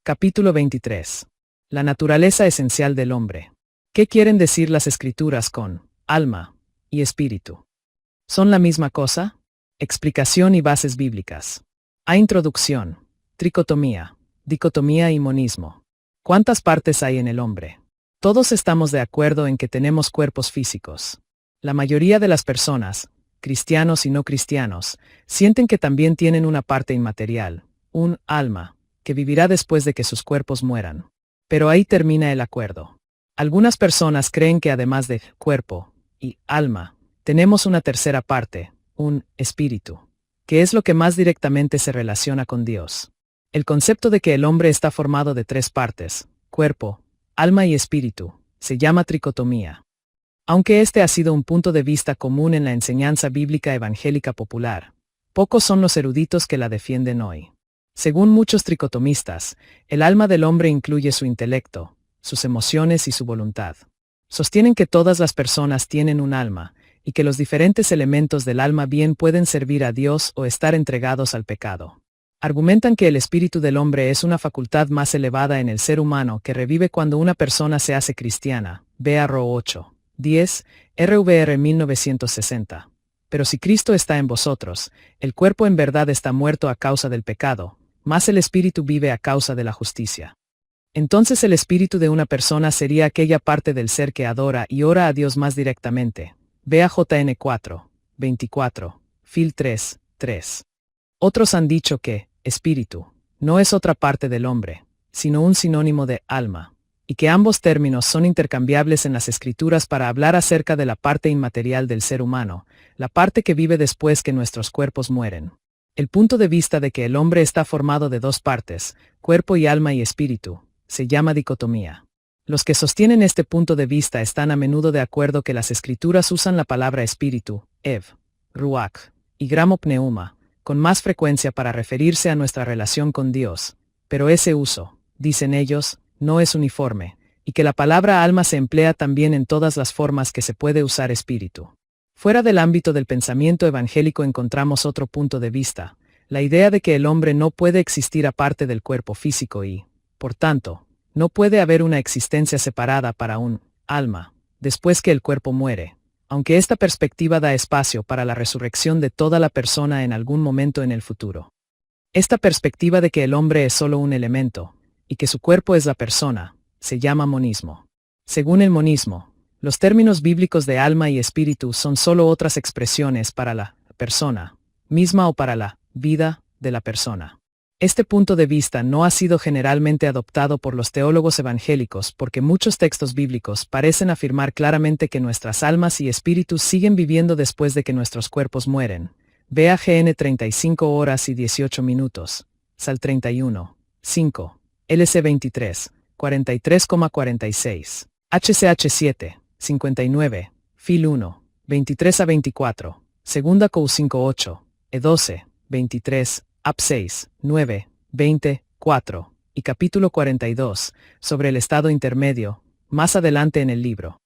Capítulo 23. La naturaleza esencial del hombre. ¿Qué quieren decir las Escrituras con alma y espíritu? ¿Son la misma cosa? Explicación y bases bíblicas. A introducción. Tricotomía, dicotomía y monismo. ¿Cuántas partes hay en el hombre? Todos estamos de acuerdo en que tenemos cuerpos físicos. La mayoría de las personas, cristianos y no cristianos, sienten que también tienen una parte inmaterial, un alma, que vivirá después de que sus cuerpos mueran. Pero ahí termina el acuerdo. Algunas personas creen que además de cuerpo y alma, tenemos una tercera parte, un espíritu, que es lo que más directamente se relaciona con Dios. El concepto de que el hombre está formado de tres partes, cuerpo, alma y espíritu, se llama tricotomía. Aunque este ha sido un punto de vista común en la enseñanza bíblica evangélica popular, pocos son los eruditos que la defienden hoy. Según muchos tricotomistas, el alma del hombre incluye su intelecto, sus emociones y su voluntad. Sostienen que todas las personas tienen un alma, y que los diferentes elementos del alma bien pueden servir a Dios o estar entregados al pecado. Argumentan que el espíritu del hombre es una facultad más elevada en el ser humano que revive cuando una persona se hace cristiana. Vea Ro 8, 10, RVR 1960. Pero si Cristo está en vosotros, el cuerpo en verdad está muerto a causa del pecado, mas el espíritu vive a causa de la justicia. Entonces el espíritu de una persona sería aquella parte del ser que adora y ora a Dios más directamente. Vea JN 4, 24, Phil 3, 3. Otros han dicho que espíritu no es otra parte del hombre, sino un sinónimo de alma, y que ambos términos son intercambiables en las Escrituras para hablar acerca de la parte inmaterial del ser humano, la parte que vive después que nuestros cuerpos mueren. El punto de vista de que el hombre está formado de dos partes, cuerpo y alma y espíritu, se llama dicotomía. Los que sostienen este punto de vista están a menudo de acuerdo que las Escrituras usan la palabra espíritu, ev, ruach, y gramopneuma, con más frecuencia para referirse a nuestra relación con Dios, pero ese uso, dicen ellos, no es uniforme, y que la palabra alma se emplea también en todas las formas que se puede usar espíritu. Fuera del ámbito del pensamiento evangélico encontramos otro punto de vista, la idea de que el hombre no puede existir aparte del cuerpo físico y, por tanto, no puede haber una existencia separada para un alma, después que el cuerpo muere, aunque esta perspectiva da espacio para la resurrección de toda la persona en algún momento en el futuro. Esta perspectiva de que el hombre es solo un elemento, y que su cuerpo es la persona, se llama monismo. Según el monismo, los términos bíblicos de alma y espíritu son solo otras expresiones para la persona misma o para la vida de la persona. Este punto de vista no ha sido generalmente adoptado por los teólogos evangélicos porque muchos textos bíblicos parecen afirmar claramente que nuestras almas y espíritus siguen viviendo después de que nuestros cuerpos mueren. Vea GN 35 horas y 18 minutos, Sal 31, 5, LC 23, 43,46, HCH 7, 59, Phil 1, 23 a 24, Segunda Cou 5:8, E12, 23, Ap 6, 9, 20, 4, y capítulo 42, sobre el estado intermedio, más adelante en el libro.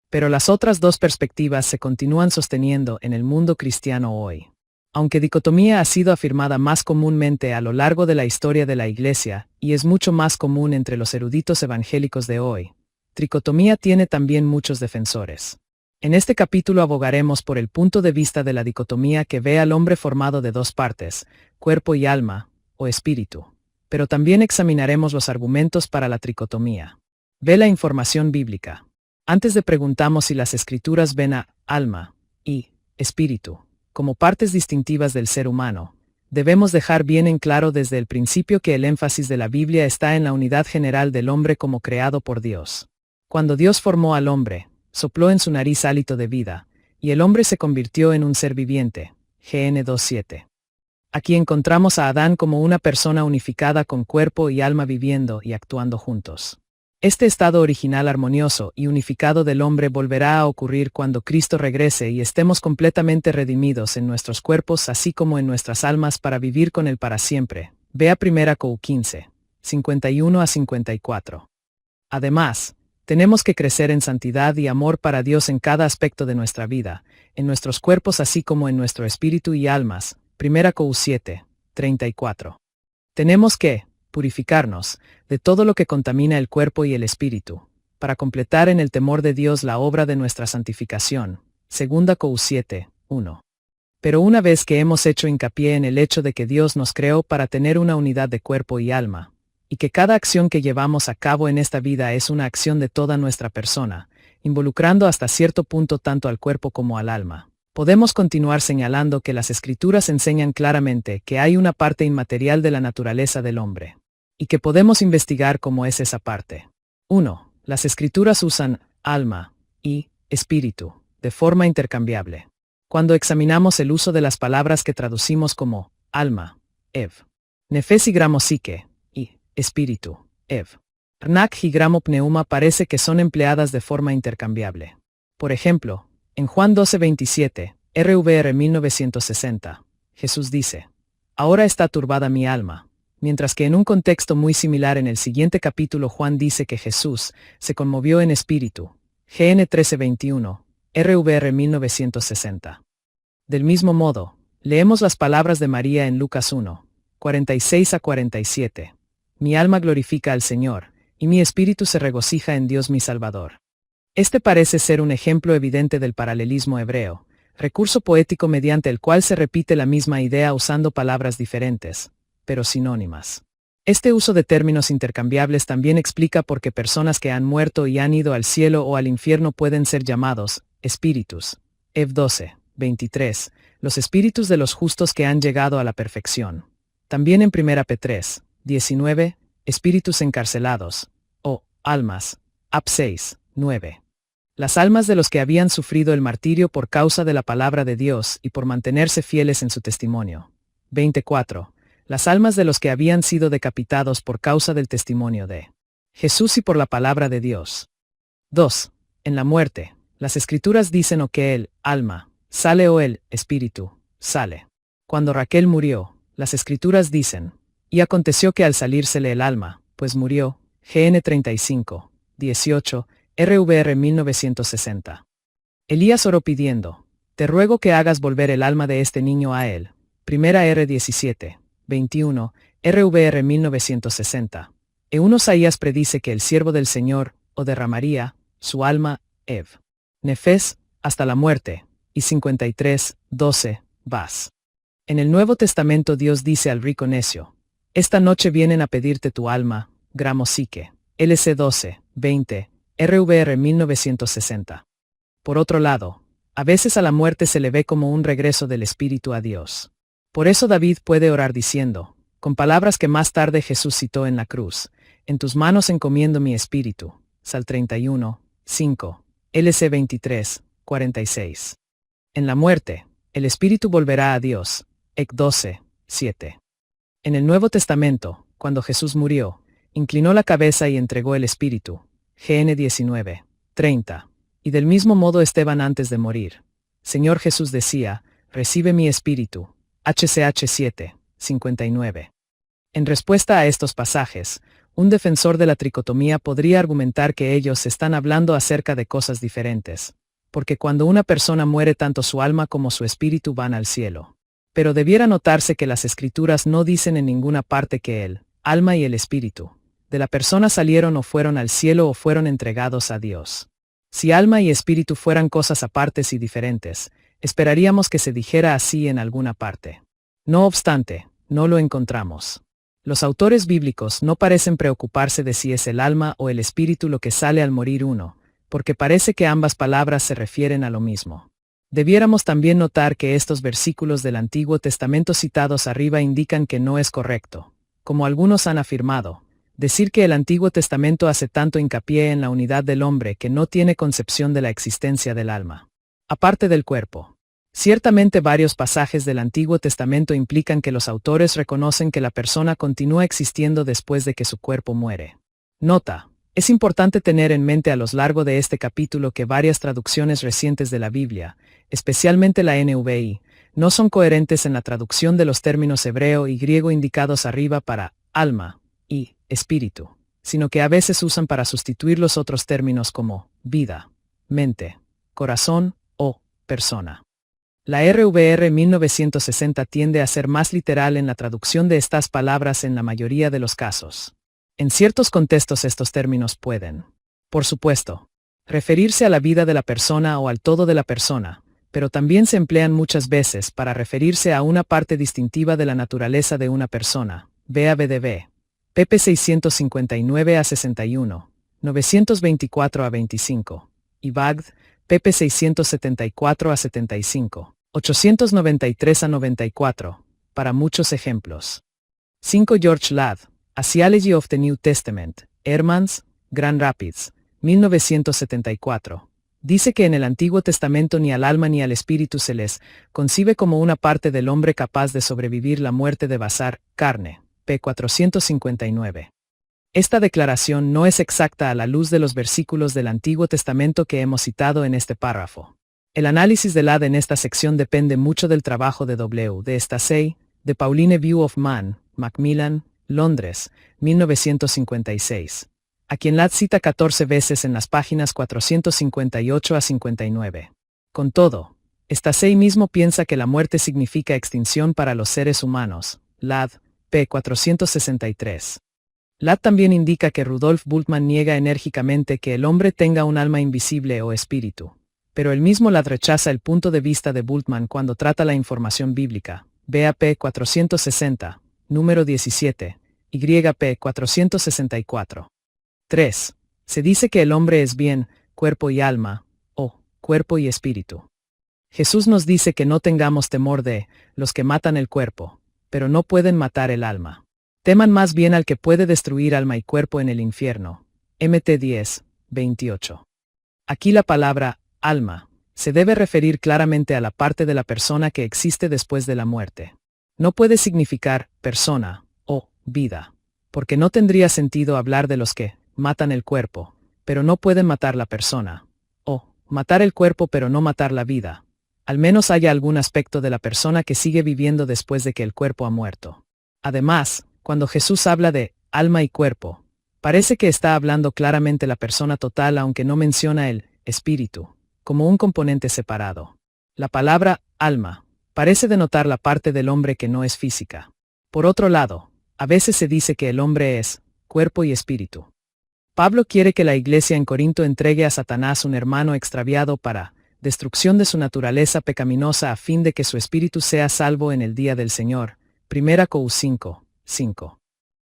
Pero las otras dos perspectivas se continúan sosteniendo en el mundo cristiano hoy. Aunque dicotomía ha sido afirmada más comúnmente a lo largo de la historia de la Iglesia, y es mucho más común entre los eruditos evangélicos de hoy, tricotomía tiene también muchos defensores. En este capítulo abogaremos por el punto de vista de la dicotomía que ve al hombre formado de dos partes, cuerpo y alma, o espíritu. Pero también examinaremos los argumentos para la tricotomía. Ve la información bíblica. Antes de preguntamos si las Escrituras ven a alma y espíritu como partes distintivas del ser humano, debemos dejar bien en claro desde el principio que el énfasis de la Biblia está en la unidad general del hombre como creado por Dios. Cuando Dios formó al hombre, sopló en su nariz hálito de vida, y el hombre se convirtió en un ser viviente. GN 2:7. Aquí encontramos a Adán como una persona unificada con cuerpo y alma viviendo y actuando juntos. Este estado original armonioso y unificado del hombre volverá a ocurrir cuando Cristo regrese y estemos completamente redimidos en nuestros cuerpos así como en nuestras almas para vivir con Él para siempre. Vea 1 Cou 15, 51 a 54. Además, tenemos que crecer en santidad y amor para Dios en cada aspecto de nuestra vida, en nuestros cuerpos así como en nuestro espíritu y almas. 1 Cou 7, 34. Tenemos que purificarnos, de todo lo que contamina el cuerpo y el espíritu, para completar en el temor de Dios la obra de nuestra santificación. 2 Cor 7, 1. Pero una vez que hemos hecho hincapié en el hecho de que Dios nos creó para tener una unidad de cuerpo y alma, y que cada acción que llevamos a cabo en esta vida es una acción de toda nuestra persona, involucrando hasta cierto punto tanto al cuerpo como al alma, podemos continuar señalando que las Escrituras enseñan claramente que hay una parte inmaterial de la naturaleza del hombre, y que podemos investigar cómo es esa parte. 1. Las Escrituras usan alma y espíritu de forma intercambiable. Cuando examinamos el uso de las palabras que traducimos como alma, ev, nefes y gramo psique, y espíritu, ev, rnak y gramo pneuma, parece que son empleadas de forma intercambiable. Por ejemplo, en Juan 12:27, RVR 1960, Jesús dice: ahora está turbada mi alma, mientras que en un contexto muy similar en el siguiente capítulo Juan dice que Jesús se conmovió en espíritu, GN 13:21, RVR 1960. Del mismo modo, leemos las palabras de María en Lucas 1, 46-47. Mi alma glorifica al Señor, y mi espíritu se regocija en Dios mi Salvador. Este parece ser un ejemplo evidente del paralelismo hebreo, recurso poético mediante el cual se repite la misma idea usando palabras diferentes, pero sinónimas. Este uso de términos intercambiables también explica por qué personas que han muerto y han ido al cielo o al infierno pueden ser llamados espíritus. Ev 12, 23, los espíritus de los justos que han llegado a la perfección. También en 1 P3, 19, espíritus encarcelados, o almas. Ap 6, 9. Las almas de los que habían sufrido el martirio por causa de la palabra de Dios y por mantenerse fieles en su testimonio. 24. Las almas de los que habían sido decapitados por causa del testimonio de Jesús y por la palabra de Dios. 2. En la muerte, las Escrituras dicen o que el alma sale o el espíritu sale. Cuando Raquel murió, las Escrituras dicen: y aconteció que al salírsele el alma, pues murió. GN 35, 18, RVR 1960. Elías oró pidiendo: te ruego que hagas volver el alma de este niño a él. Primera R 17, 21, RVR 1960. Isaías predice que el siervo del Señor, o derramaría, su alma, Ev. Nefes, hasta la muerte, y 53, 12, Vas. En el Nuevo Testamento Dios dice al rico necio: esta noche vienen a pedirte tu alma, gramo psique. LC 12, 20, RVR 1960. Por otro lado, a veces a la muerte se le ve como un regreso del espíritu a Dios. Por eso David puede orar diciendo, con palabras que más tarde Jesús citó en la cruz: en tus manos encomiendo mi espíritu. Sal 31, 5, LC 23, 46. En la muerte, el espíritu volverá a Dios. Ec 12, 7. En el Nuevo Testamento, cuando Jesús murió, inclinó la cabeza y entregó el espíritu. GN 19, 30. Y del mismo modo Esteban antes de morir: Señor Jesús decía: recibe mi espíritu. HCH 7, 59. En respuesta a estos pasajes, un defensor de la tricotomía podría argumentar que ellos están hablando acerca de cosas diferentes, porque cuando una persona muere tanto su alma como su espíritu van al cielo. Pero debiera notarse que las Escrituras no dicen en ninguna parte que el alma y el espíritu de la persona salieron o fueron al cielo o fueron entregados a Dios. Si alma y espíritu fueran cosas apartes y diferentes, esperaríamos que se dijera así en alguna parte. No obstante, no lo encontramos. Los autores bíblicos no parecen preocuparse de si es el alma o el espíritu lo que sale al morir uno, porque parece que ambas palabras se refieren a lo mismo. Debiéramos también notar que estos versículos del Antiguo Testamento citados arriba indican que no es correcto, como algunos han afirmado, decir que el Antiguo Testamento hace tanto hincapié en la unidad del hombre que no tiene concepción de la existencia del alma, aparte del cuerpo. Ciertamente varios pasajes del Antiguo Testamento implican que los autores reconocen que la persona continúa existiendo después de que su cuerpo muere. Nota: es importante tener en mente a lo largo de este capítulo que varias traducciones recientes de la Biblia, especialmente la NVI, no son coherentes en la traducción de los términos hebreo y griego indicados arriba para alma y espíritu, sino que a veces usan para sustituir los otros términos como vida, mente, corazón o persona. La RVR 1960 tiende a ser más literal en la traducción de estas palabras en la mayoría de los casos. En ciertos contextos estos términos pueden, por supuesto, referirse a la vida de la persona o al todo de la persona, pero también se emplean muchas veces para referirse a una parte distintiva de la naturaleza de una persona. Vea BDB. pp 659 a 61, 924 a 25, y Bagd, pp 674 a 75. 893 a 94, para muchos ejemplos. 5. George Ladd, A Theology of the New Testament, Hermans, Grand Rapids, 1974. Dice que en el Antiguo Testamento ni al alma ni al espíritu se les concibe como una parte del hombre capaz de sobrevivir la muerte de basar, carne, p. 459. Esta declaración no es exacta a la luz de los versículos del Antiguo Testamento que hemos citado en este párrafo. El análisis de Ladd en esta sección depende mucho del trabajo de W. de Stacey, de Pauline View of Man, Macmillan, Londres, 1956, a quien Ladd cita 14 veces en las páginas 458 a 59. Con todo, Stacey mismo piensa que la muerte significa extinción para los seres humanos. Ladd, p. 463. Ladd también indica que Rudolf Bultmann niega enérgicamente que el hombre tenga un alma invisible o espíritu. Pero el mismo Ladd rechaza el punto de vista de Bultmann cuando trata la información bíblica. BAP 460, número 17, YP 464. 3. Se dice que el hombre es bien, cuerpo y alma, o cuerpo y espíritu. Jesús nos dice que no tengamos temor de los que matan el cuerpo, pero no pueden matar el alma. Teman más bien al que puede destruir alma y cuerpo en el infierno. MT 10, 28. Aquí la palabra alma se debe referir claramente a la parte de la persona que existe después de la muerte. No puede significar persona o vida, porque no tendría sentido hablar de los que matan el cuerpo, pero no pueden matar la persona, o matar el cuerpo pero no matar la vida. Al menos haya algún aspecto de la persona que sigue viviendo después de que el cuerpo ha muerto. Además, cuando Jesús habla de alma y cuerpo, parece que está hablando claramente la persona total aunque no menciona el espíritu como un componente separado. La palabra alma parece denotar la parte del hombre que no es física. Por otro lado, a veces se dice que el hombre es cuerpo y espíritu. Pablo quiere que la iglesia en Corinto entregue a Satanás un hermano extraviado para destrucción de su naturaleza pecaminosa a fin de que su espíritu sea salvo en el día del Señor. 1 Cor 5, 5.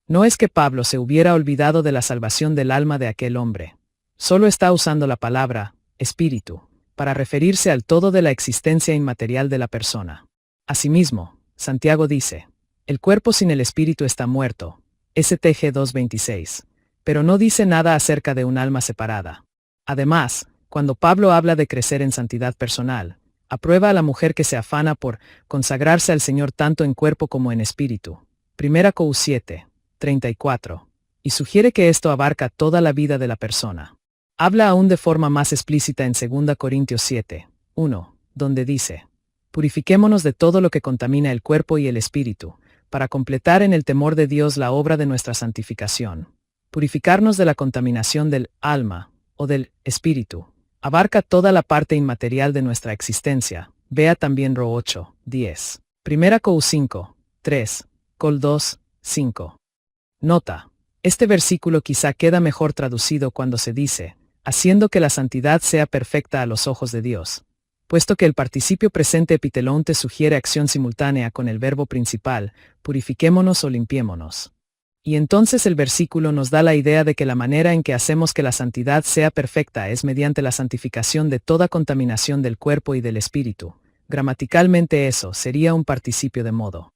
No es que Pablo se hubiera olvidado de la salvación del alma de aquel hombre. Solo está usando la palabra espíritu para referirse al todo de la existencia inmaterial de la persona. Asimismo, Santiago dice, el cuerpo sin el espíritu está muerto, STG 2:26, pero no dice nada acerca de un alma separada. Además, cuando Pablo habla de crecer en santidad personal, aprueba a la mujer que se afana por consagrarse al Señor tanto en cuerpo como en espíritu. 1 Cor 7, 34, y sugiere que esto abarca toda la vida de la persona. Habla aún de forma más explícita en 2 Corintios 7, 1, donde dice, purifiquémonos de todo lo que contamina el cuerpo y el espíritu, para completar en el temor de Dios la obra de nuestra santificación. Purificarnos de la contaminación del alma, o del espíritu, abarca toda la parte inmaterial de nuestra existencia. Vea también Ro 8, 10. 1 Cor 5, 3, Col 2, 5. Nota, este versículo quizá queda mejor traducido cuando se dice, haciendo que la santidad sea perfecta a los ojos de Dios, puesto que el participio presente epitelonte sugiere acción simultánea con el verbo principal, purifiquémonos o limpiémonos. Y entonces el versículo nos da la idea de que la manera en que hacemos que la santidad sea perfecta es mediante la santificación de toda contaminación del cuerpo y del espíritu. Gramaticalmente eso sería un participio de modo.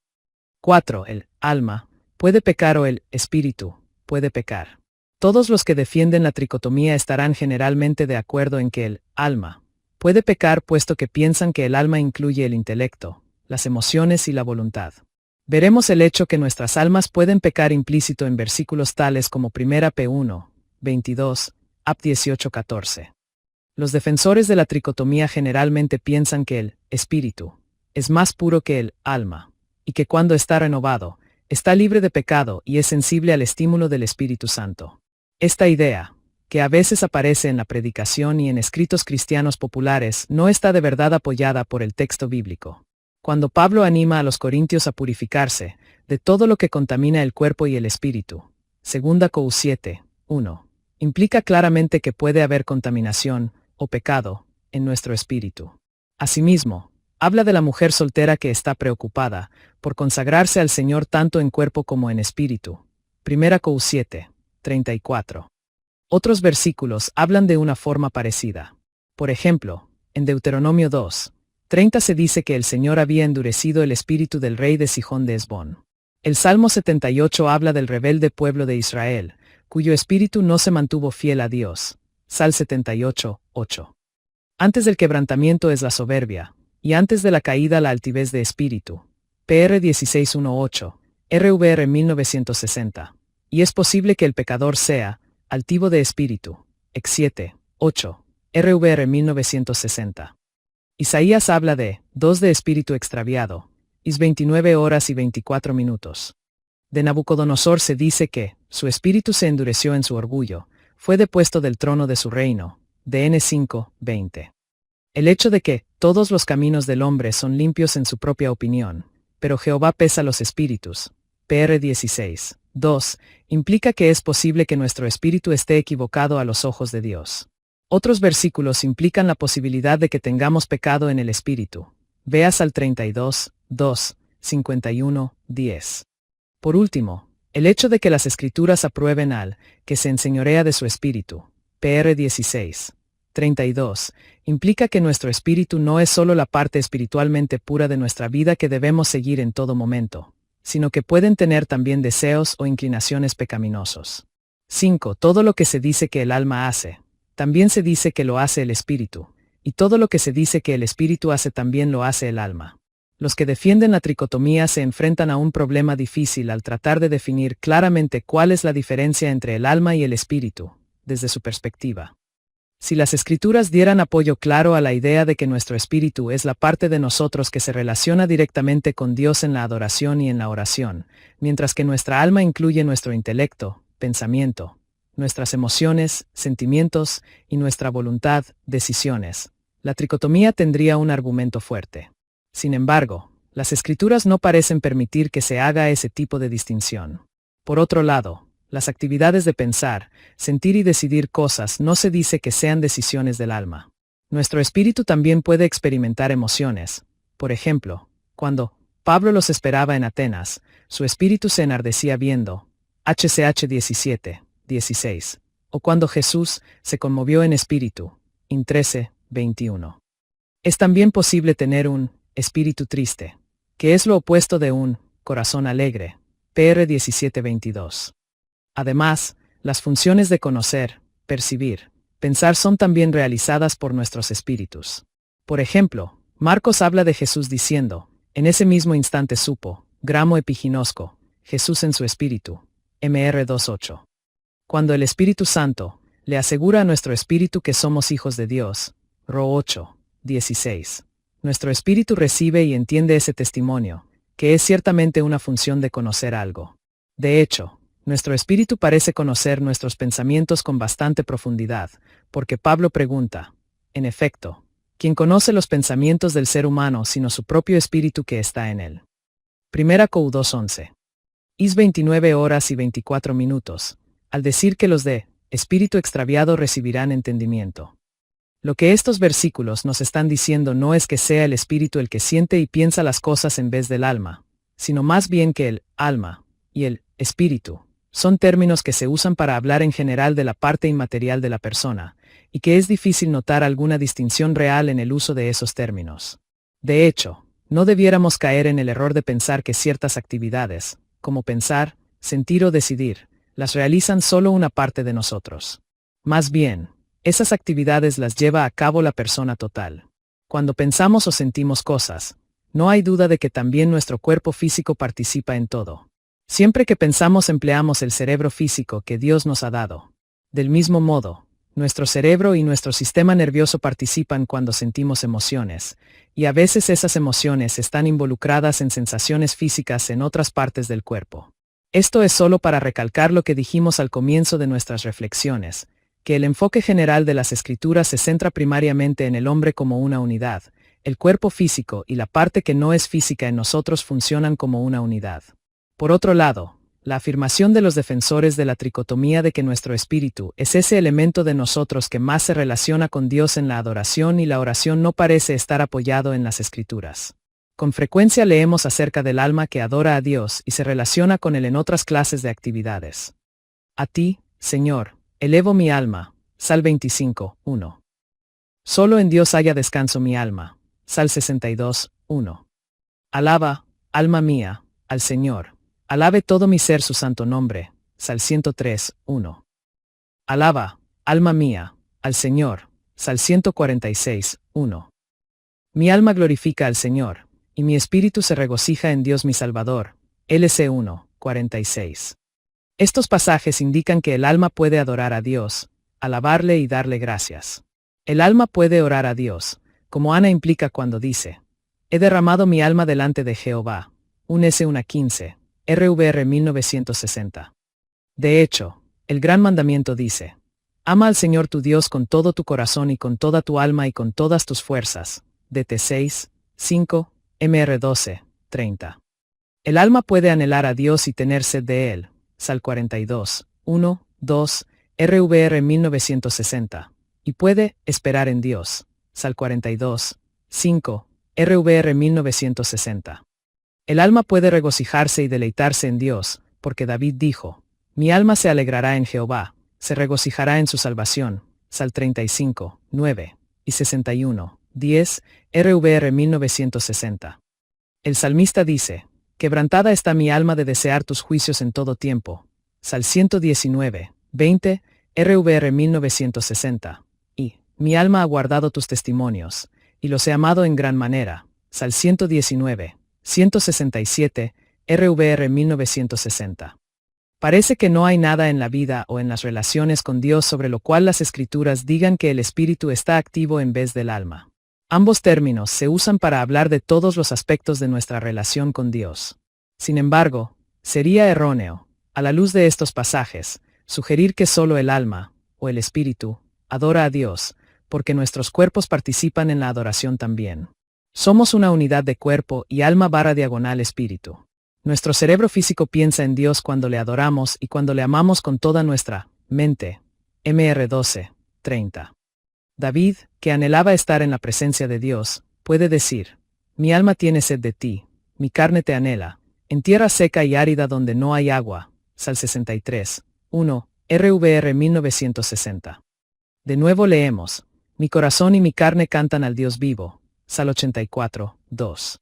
4. El alma puede pecar o el espíritu puede pecar. Todos los que defienden la tricotomía estarán generalmente de acuerdo en que el alma puede pecar puesto que piensan que el alma incluye el intelecto, las emociones y la voluntad. Veremos el hecho que nuestras almas pueden pecar implícito en versículos tales como 1 P1, 22, Ap 18, 14. Los defensores de la tricotomía generalmente piensan que el espíritu es más puro que el alma, y que cuando está renovado, está libre de pecado y es sensible al estímulo del Espíritu Santo. Esta idea, que a veces aparece en la predicación y en escritos cristianos populares, no está de verdad apoyada por el texto bíblico. Cuando Pablo anima a los corintios a purificarse de todo lo que contamina el cuerpo y el espíritu, 2 Cor 7:1, implica claramente que puede haber contaminación, o pecado, en nuestro espíritu. Asimismo, habla de la mujer soltera que está preocupada por consagrarse al Señor tanto en cuerpo como en espíritu. 1 Cor 7:34. Otros versículos hablan de una forma parecida. Por ejemplo, en Deuteronomio 2:30 se dice que el Señor había endurecido el espíritu del rey de Sihón de Hesbón. El Salmo 78 habla del rebelde pueblo de Israel, cuyo espíritu no se mantuvo fiel a Dios. Sal 78:8. Antes del quebrantamiento es la soberbia, y antes de la caída la altivez de espíritu. PR 16:18, RVR 1960. Y es posible que el pecador sea altivo de espíritu. Ex 7:8, RVR 1960. Isaías habla de dos de espíritu extraviado. Is 29 horas y 24 minutos. De Nabucodonosor se dice que su espíritu se endureció en su orgullo, fue depuesto del trono de su reino. DN 5:20. El hecho de que todos los caminos del hombre son limpios en su propia opinión, pero Jehová pesa los espíritus. PR 16:2, implica que es posible que nuestro espíritu esté equivocado a los ojos de Dios. Otros versículos implican la posibilidad de que tengamos pecado en el espíritu. Veas al 32:2, 51:10. Por último, el hecho de que las Escrituras aprueben al que se enseñorea de su espíritu. PR 16:32, implica que nuestro espíritu no es solo la parte espiritualmente pura de nuestra vida que debemos seguir en todo momento, sino que pueden tener también deseos o inclinaciones pecaminosos. 5. Todo lo que se dice que el alma hace, también se dice que lo hace el espíritu, y todo lo que se dice que el espíritu hace también lo hace el alma. Los que defienden la tricotomía se enfrentan a un problema difícil al tratar de definir claramente cuál es la diferencia entre el alma y el espíritu, desde su perspectiva. Si las Escrituras dieran apoyo claro a la idea de que nuestro espíritu es la parte de nosotros que se relaciona directamente con Dios en la adoración y en la oración, mientras que nuestra alma incluye nuestro intelecto, pensamiento, nuestras emociones, sentimientos y nuestra voluntad, decisiones, la tricotomía tendría un argumento fuerte. Sin embargo, las Escrituras no parecen permitir que se haga ese tipo de distinción. Por otro lado, las actividades de pensar, sentir y decidir cosas no se dice que sean decisiones del alma. Nuestro espíritu también puede experimentar emociones. Por ejemplo, cuando Pablo los esperaba en Atenas, su espíritu se enardecía viendo HCH 17:16, o cuando Jesús se conmovió en espíritu, IN 13:21. Es también posible tener un espíritu triste, que es lo opuesto de un corazón alegre. PR 17:22. Además, las funciones de conocer, percibir, pensar son también realizadas por nuestros espíritus. Por ejemplo, Marcos habla de Jesús diciendo, en ese mismo instante supo, gramo epiginosco, Jesús en su espíritu. MR 2:8. Cuando el Espíritu Santo le asegura a nuestro espíritu que somos hijos de Dios. Ro 8:16. Nuestro espíritu recibe y entiende ese testimonio, que es ciertamente una función de conocer algo. De hecho, nuestro espíritu parece conocer nuestros pensamientos con bastante profundidad, porque Pablo pregunta, en efecto, ¿quién conoce los pensamientos del ser humano sino su propio espíritu que está en él? 1 Cor 2:11. Is 29 horas y 24 minutos, al decir que los de espíritu extraviado recibirán entendimiento. Lo que estos versículos nos están diciendo no es que sea el espíritu el que siente y piensa las cosas en vez del alma, sino más bien que el alma y el espíritu son términos que se usan para hablar en general de la parte inmaterial de la persona, y que es difícil notar alguna distinción real en el uso de esos términos. De hecho, no debiéramos caer en el error de pensar que ciertas actividades, como pensar, sentir o decidir, las realizan solo una parte de nosotros. Más bien, esas actividades las lleva a cabo la persona total. Cuando pensamos o sentimos cosas, no hay duda de que también nuestro cuerpo físico participa en todo. Siempre que pensamos empleamos el cerebro físico que Dios nos ha dado. Del mismo modo, nuestro cerebro y nuestro sistema nervioso participan cuando sentimos emociones, y a veces esas emociones están involucradas en sensaciones físicas en otras partes del cuerpo. Esto es solo para recalcar lo que dijimos al comienzo de nuestras reflexiones, que el enfoque general de las Escrituras se centra primariamente en el hombre como una unidad. El cuerpo físico y la parte que no es física en nosotros funcionan como una unidad. Por otro lado, la afirmación de los defensores de la tricotomía de que nuestro espíritu es ese elemento de nosotros que más se relaciona con Dios en la adoración y la oración no parece estar apoyado en las Escrituras. Con frecuencia leemos acerca del alma que adora a Dios y se relaciona con Él en otras clases de actividades. A ti, Señor, elevo mi alma. Sal 25, 1. Solo en Dios haya descanso mi alma. Sal 62, 1. Alaba, alma mía, al Señor. Alabe todo mi ser su santo nombre. Sal 103, 1. Alaba, alma mía, al Señor. Sal 146, 1. Mi alma glorifica al Señor, y mi espíritu se regocija en Dios mi Salvador. LC 1, 46. Estos pasajes indican que el alma puede adorar a Dios, alabarle y darle gracias. El alma puede orar a Dios, como Ana implica cuando dice: he derramado mi alma delante de Jehová. Un S 1:15, RVR 1960. De hecho, el gran mandamiento dice: ama al Señor tu Dios con todo tu corazón y con toda tu alma y con todas tus fuerzas. DT 6, 5, MR 12, 30. El alma puede anhelar a Dios y tener sed de Él. Sal 42, 1, 2, RVR 1960. Y puede esperar en Dios. Sal 42, 5, RVR 1960. El alma puede regocijarse y deleitarse en Dios, porque David dijo: mi alma se alegrará en Jehová, se regocijará en su salvación. Sal 35, 9, y 61, 10, RVR 1960. El salmista dice: quebrantada está mi alma de desear tus juicios en todo tiempo. Sal 119, 20, RVR 1960. Y mi alma ha guardado tus testimonios, y los he amado en gran manera. Sal 119, 167, RVR 1960. Parece que no hay nada en la vida o en las relaciones con Dios sobre lo cual las Escrituras digan que el espíritu está activo en vez del alma. Ambos términos se usan para hablar de todos los aspectos de nuestra relación con Dios. Sin embargo, sería erróneo, a la luz de estos pasajes, sugerir que solo el alma, o el espíritu, adora a Dios, porque nuestros cuerpos participan en la adoración también. Somos una unidad de cuerpo y alma/espíritu. Nuestro cerebro físico piensa en Dios cuando le adoramos y cuando le amamos con toda nuestra mente. MR 12, 30. David, que anhelaba estar en la presencia de Dios, puede decir: mi alma tiene sed de ti, mi carne te anhela, en tierra seca y árida donde no hay agua. Sal 63, 1, RVR 1960. De nuevo leemos: mi corazón y mi carne cantan al Dios vivo. Sal 84, 2.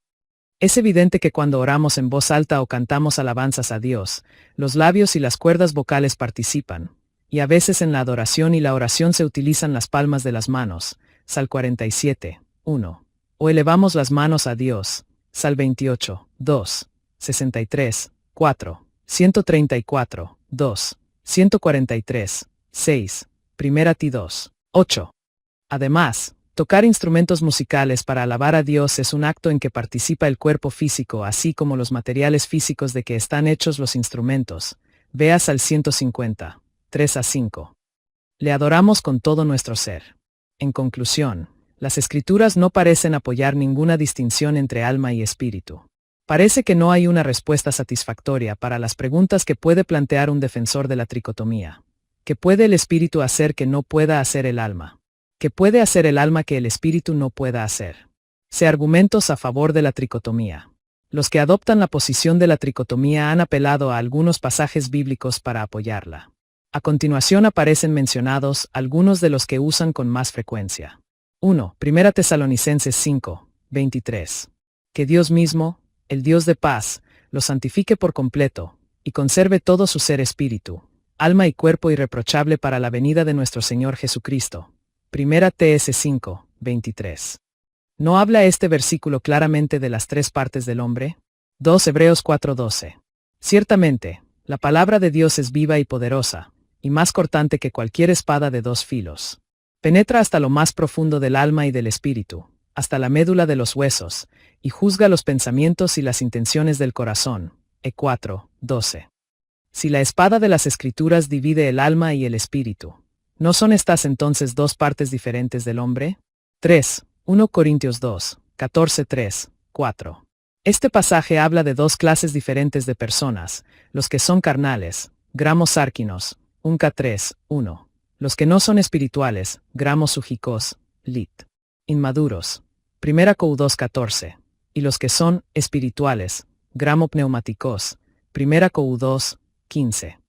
Es evidente que cuando oramos en voz alta o cantamos alabanzas a Dios, los labios y las cuerdas vocales participan, y a veces en la adoración y la oración se utilizan las palmas de las manos. Sal 47, 1. O elevamos las manos a Dios. Sal 28, 2, 63, 4, 134, 2, 143, 6, Primera Ti 2, 8. Además, tocar instrumentos musicales para alabar a Dios es un acto en que participa el cuerpo físico así como los materiales físicos de que están hechos los instrumentos. Vea Sal 150, 3-5. Le adoramos con todo nuestro ser. En conclusión, las Escrituras no parecen apoyar ninguna distinción entre alma y espíritu. Parece que no hay una respuesta satisfactoria para las preguntas que puede plantear un defensor de la tricotomía. ¿Qué puede el espíritu hacer que no pueda hacer el alma? ¿Qué puede hacer el alma que el espíritu no pueda hacer? Se argumentos a favor de la tricotomía. Los que adoptan la posición de la tricotomía han apelado a algunos pasajes bíblicos para apoyarla. A continuación aparecen mencionados algunos de los que usan con más frecuencia. 1. 1 Tesalonicenses 5, 23. Que Dios mismo, el Dios de paz, los santifique por completo, y conserve todo su ser espíritu, alma y cuerpo irreprochable para la venida de nuestro Señor Jesucristo. 1 TS 5, 23. ¿No habla este versículo claramente de las tres partes del hombre? 2 Hebreos 4:12. Ciertamente, la palabra de Dios es viva y poderosa, y más cortante que cualquier espada de dos filos. Penetra hasta lo más profundo del alma y del espíritu, hasta la médula de los huesos, y juzga los pensamientos y las intenciones del corazón. E4:12. Si la espada de las Escrituras divide el alma y el espíritu, ¿No son estas entonces dos partes diferentes del hombre? 3. 1 Corintios 2, 14, 3, 4. Este pasaje habla de dos clases diferentes de personas, los que son carnales, gramos árquinos, unca 3, 1. Los que no son espirituales, gramos sujicos, lit. Inmaduros. 1 Cou 2, 14. Y los que son espirituales, gramo pneumáticos, 1 Cou 2, 15.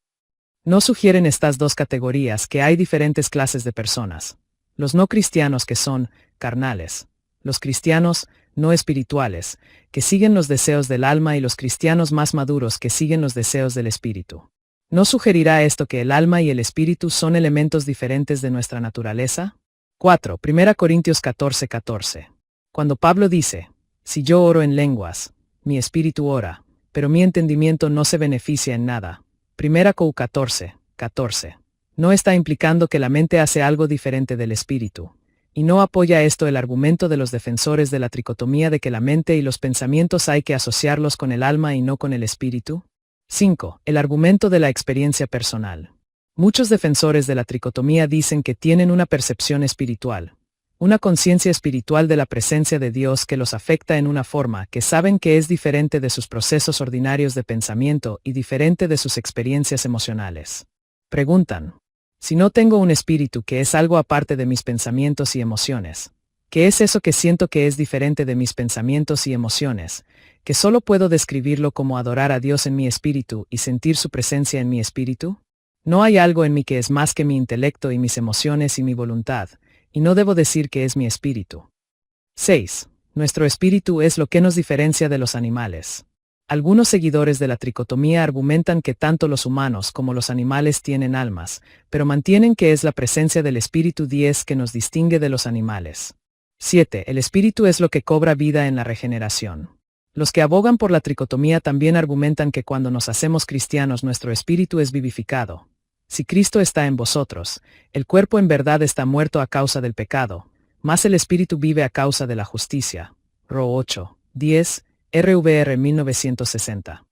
No sugieren estas dos categorías que hay diferentes clases de personas. Los no cristianos que son carnales, los cristianos no espirituales, que siguen los deseos del alma y los cristianos más maduros que siguen los deseos del espíritu. ¿No sugerirá esto que el alma y el espíritu son elementos diferentes de nuestra naturaleza? 4. 1 Corintios 14, 14. Cuando Pablo dice, si yo oro en lenguas, mi espíritu ora, pero mi entendimiento no se beneficia en nada. 1 Cou 14, 14. No está implicando que la mente hace algo diferente del espíritu. ¿Y no apoya esto el argumento de los defensores de la tricotomía de que la mente y los pensamientos hay que asociarlos con el alma y no con el espíritu? 5. El argumento de la experiencia personal. Muchos defensores de la tricotomía dicen que tienen una percepción espiritual, una conciencia espiritual de la presencia de Dios que los afecta en una forma que saben que es diferente de sus procesos ordinarios de pensamiento y diferente de sus experiencias emocionales. Preguntan, si no tengo un espíritu que es algo aparte de mis pensamientos y emociones, ¿qué es eso que siento que es diferente de mis pensamientos y emociones, que solo puedo describirlo como adorar a Dios en mi espíritu y sentir su presencia en mi espíritu? ¿No hay algo en mí que es más que mi intelecto y mis emociones y mi voluntad, y no debo decir que es mi espíritu? 6. Nuestro espíritu es lo que nos diferencia de los animales. Algunos seguidores de la tricotomía argumentan que tanto los humanos como los animales tienen almas, pero mantienen que es la presencia del espíritu 10 que nos distingue de los animales. 7. El espíritu es lo que cobra vida en la regeneración. Los que abogan por la tricotomía también argumentan que cuando nos hacemos cristianos nuestro espíritu es vivificado. Si Cristo está en vosotros, el cuerpo en verdad está muerto a causa del pecado, mas el espíritu vive a causa de la justicia. Ro 8, 10, RVR 1960.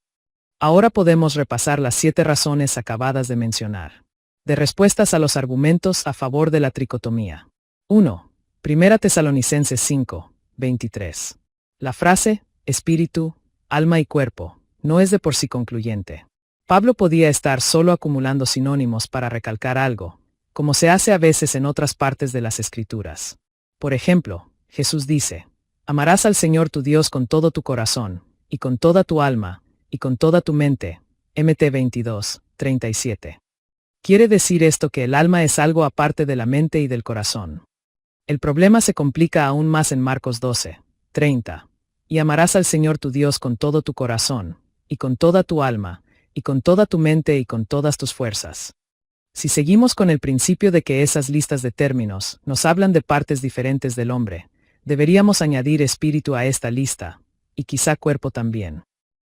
Ahora podemos repasar las 7 razones acabadas de mencionar. De respuestas a los argumentos a favor de la tricotomía. 1. 1 Tesalonicenses 5, 23. La frase, espíritu, alma y cuerpo, no es de por sí concluyente. Pablo podía estar solo acumulando sinónimos para recalcar algo, como se hace a veces en otras partes de las Escrituras. Por ejemplo, Jesús dice, amarás al Señor tu Dios con todo tu corazón, y con toda tu alma, y con toda tu mente. Mt 22, 37. Quiere decir esto que el alma es algo aparte de la mente y del corazón. El problema se complica aún más en Marcos 12, 30. Y amarás al Señor tu Dios con todo tu corazón, y con toda tu alma, y con toda tu mente y con todas tus fuerzas. Si seguimos con el principio de que esas listas de términos nos hablan de partes diferentes del hombre, deberíamos añadir espíritu a esta lista, y quizá cuerpo también.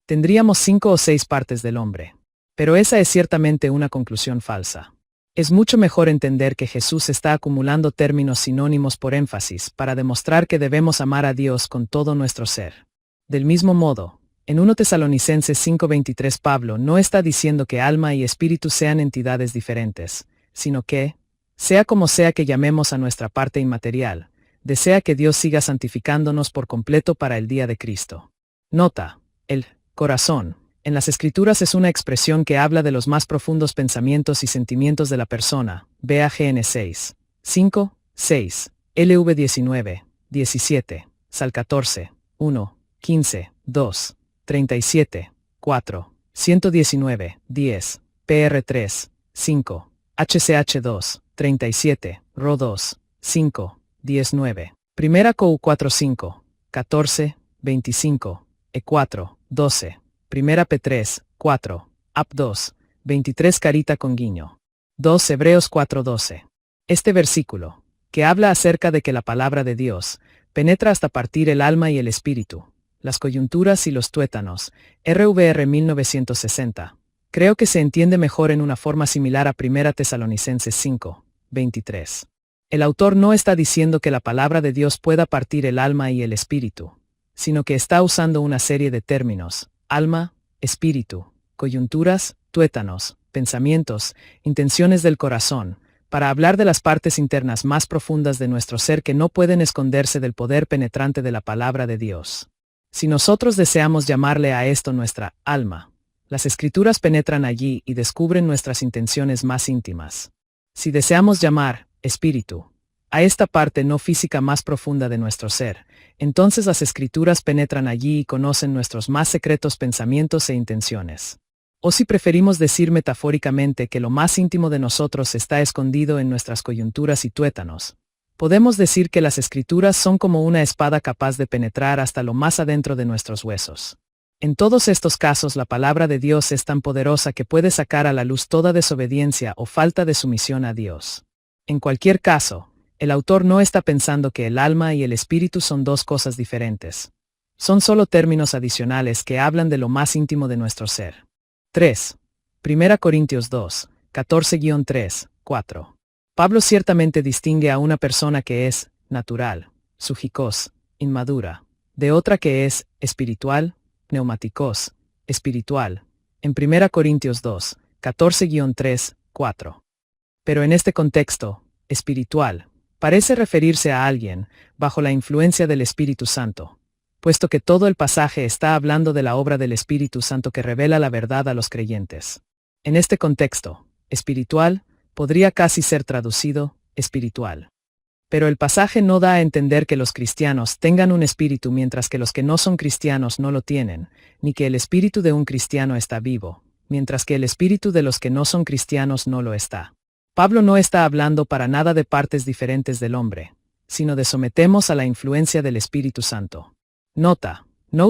Tendríamos 5 o 6 partes del hombre. Pero esa es ciertamente una conclusión falsa. Es mucho mejor entender que Jesús está acumulando términos sinónimos por énfasis para demostrar que debemos amar a Dios con todo nuestro ser. Del mismo modo, en 1 Tesalonicenses 5:23 Pablo no está diciendo que alma y espíritu sean entidades diferentes, sino que, sea como sea que llamemos a nuestra parte inmaterial, desea que Dios siga santificándonos por completo para el día de Cristo. Nota, el corazón en las Escrituras es una expresión que habla de los más profundos pensamientos y sentimientos de la persona. Vea Génesis 5, 6, LV 19, 17, Sal 14, 1, 15, 2, 37, 4, 119, 10, PR 3, 5, HCH 2, 37, RO 2, 5, 19. 1 Cou 4, 5, 14, 25, E4, 12. 1 P3, 4, Ap 2, 23 carita con guiño. 2 Hebreos 4:12. Este versículo, que habla acerca de que la palabra de Dios penetra hasta partir el alma y el espíritu, las coyunturas y los tuétanos, RVR 1960, creo que se entiende mejor en una forma similar a 1 Tesalonicenses 5, 23. El autor no está diciendo que la palabra de Dios pueda partir el alma y el espíritu, sino que está usando una serie de términos, alma, espíritu, coyunturas, tuétanos, pensamientos, intenciones del corazón, para hablar de las partes internas más profundas de nuestro ser que no pueden esconderse del poder penetrante de la palabra de Dios. Si nosotros deseamos llamarle a esto nuestra alma, las Escrituras penetran allí y descubren nuestras intenciones más íntimas. Si deseamos llamar espíritu a esta parte no física más profunda de nuestro ser, entonces las Escrituras penetran allí y conocen nuestros más secretos pensamientos e intenciones. O si preferimos decir metafóricamente que lo más íntimo de nosotros está escondido en nuestras coyunturas y tuétanos, podemos decir que las Escrituras son como una espada capaz de penetrar hasta lo más adentro de nuestros huesos. En todos estos casos la palabra de Dios es tan poderosa que puede sacar a la luz toda desobediencia o falta de sumisión a Dios. En cualquier caso, el autor no está pensando que el alma y el espíritu son dos cosas diferentes. Son solo términos adicionales que hablan de lo más íntimo de nuestro ser. 3. 1 Corintios 2, 14-3, 4. Pablo ciertamente distingue a una persona que es natural, sujikos, inmadura, de otra que es espiritual, pneumáticos, espiritual, en 1 Corintios 2, 14-3, 4. Pero en este contexto, espiritual, parece referirse a alguien, bajo la influencia del Espíritu Santo, puesto que todo el pasaje está hablando de la obra del Espíritu Santo que revela la verdad a los creyentes. En este contexto, espiritual, podría casi ser traducido, espiritual. Pero el pasaje no da a entender que los cristianos tengan un espíritu mientras que los que no son cristianos no lo tienen, ni que el espíritu de un cristiano está vivo, mientras que el espíritu de los que no son cristianos no lo está. Pablo no está hablando para nada de partes diferentes del hombre, sino de sometemos a la influencia del Espíritu Santo. Note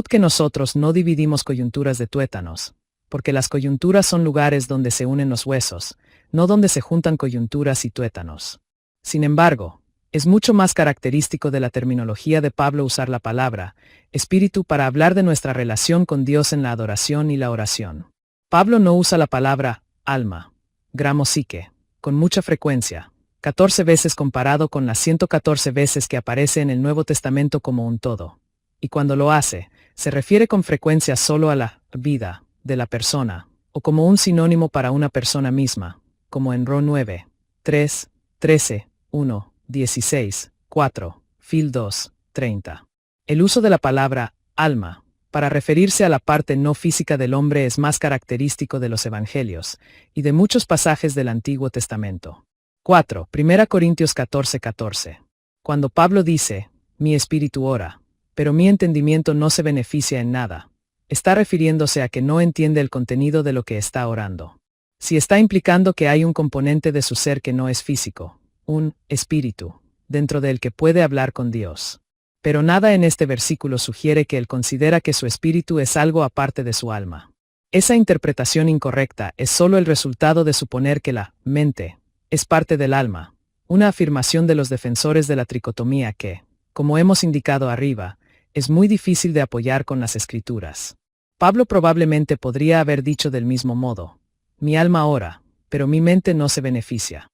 que nosotros no dividimos coyunturas de tuétanos, porque las coyunturas son lugares donde se unen los huesos, no donde se juntan coyunturas y tuétanos. Sin embargo, es mucho más característico de la terminología de Pablo usar la palabra espíritu para hablar de nuestra relación con Dios en la adoración y la oración. Pablo no usa la palabra alma, gramosique, con mucha frecuencia, 14 veces comparado con las 114 veces que aparece en el Nuevo Testamento como un todo. Y cuando lo hace, se refiere con frecuencia solo a la vida de la persona, o como un sinónimo para una persona misma, como en Ro 9, 3, 13, 1, 16, 4, Fil 2, 30. El uso de la palabra alma para referirse a la parte no física del hombre es más característico de los evangelios y de muchos pasajes del Antiguo Testamento. 4. 1 Corintios 14:14. Cuando Pablo dice, mi espíritu ora, pero mi entendimiento no se beneficia en nada, está refiriéndose a que no entiende el contenido de lo que está orando. Si está implicando que hay un componente de su ser que no es físico, un espíritu, dentro del que puede hablar con Dios. Pero nada en este versículo sugiere que él considera que su espíritu es algo aparte de su alma. Esa interpretación incorrecta es solo el resultado de suponer que la mente es parte del alma, una afirmación de los defensores de la tricotomía que, como hemos indicado arriba, es muy difícil de apoyar con las Escrituras. Pablo probablemente podría haber dicho del mismo modo, mi alma ora, pero mi mente no se beneficia.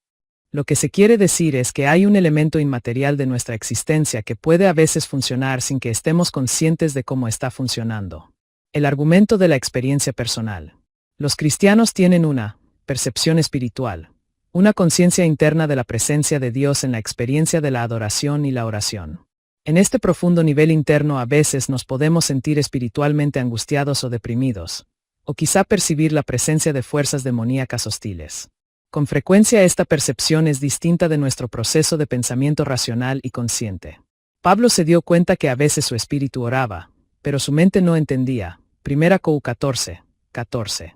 Lo que se quiere decir es que hay un elemento inmaterial de nuestra existencia que puede a veces funcionar sin que estemos conscientes de cómo está funcionando. El argumento de la experiencia personal. Los cristianos tienen una percepción espiritual, una conciencia interna de la presencia de Dios en la experiencia de la adoración y la oración. En este profundo nivel interno a veces nos podemos sentir espiritualmente angustiados o deprimidos, o quizá percibir la presencia de fuerzas demoníacas hostiles. Con frecuencia esta percepción es distinta de nuestro proceso de pensamiento racional y consciente. Pablo se dio cuenta que a veces su espíritu oraba, pero su mente no entendía. 1 Cor 14, 14.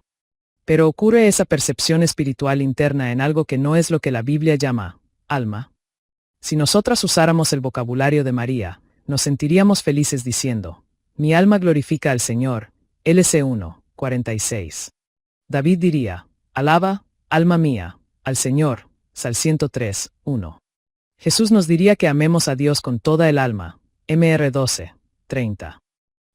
Pero ocurre esa percepción espiritual interna en algo que no es lo que la Biblia llama alma. Si nosotras usáramos el vocabulario de María, nos sentiríamos felices diciendo, mi alma glorifica al Señor, LC 1, 46. David diría, alaba, alma mía, al Señor, Sal 103, 1. Jesús nos diría que amemos a Dios con toda el alma, Mr 12, 30.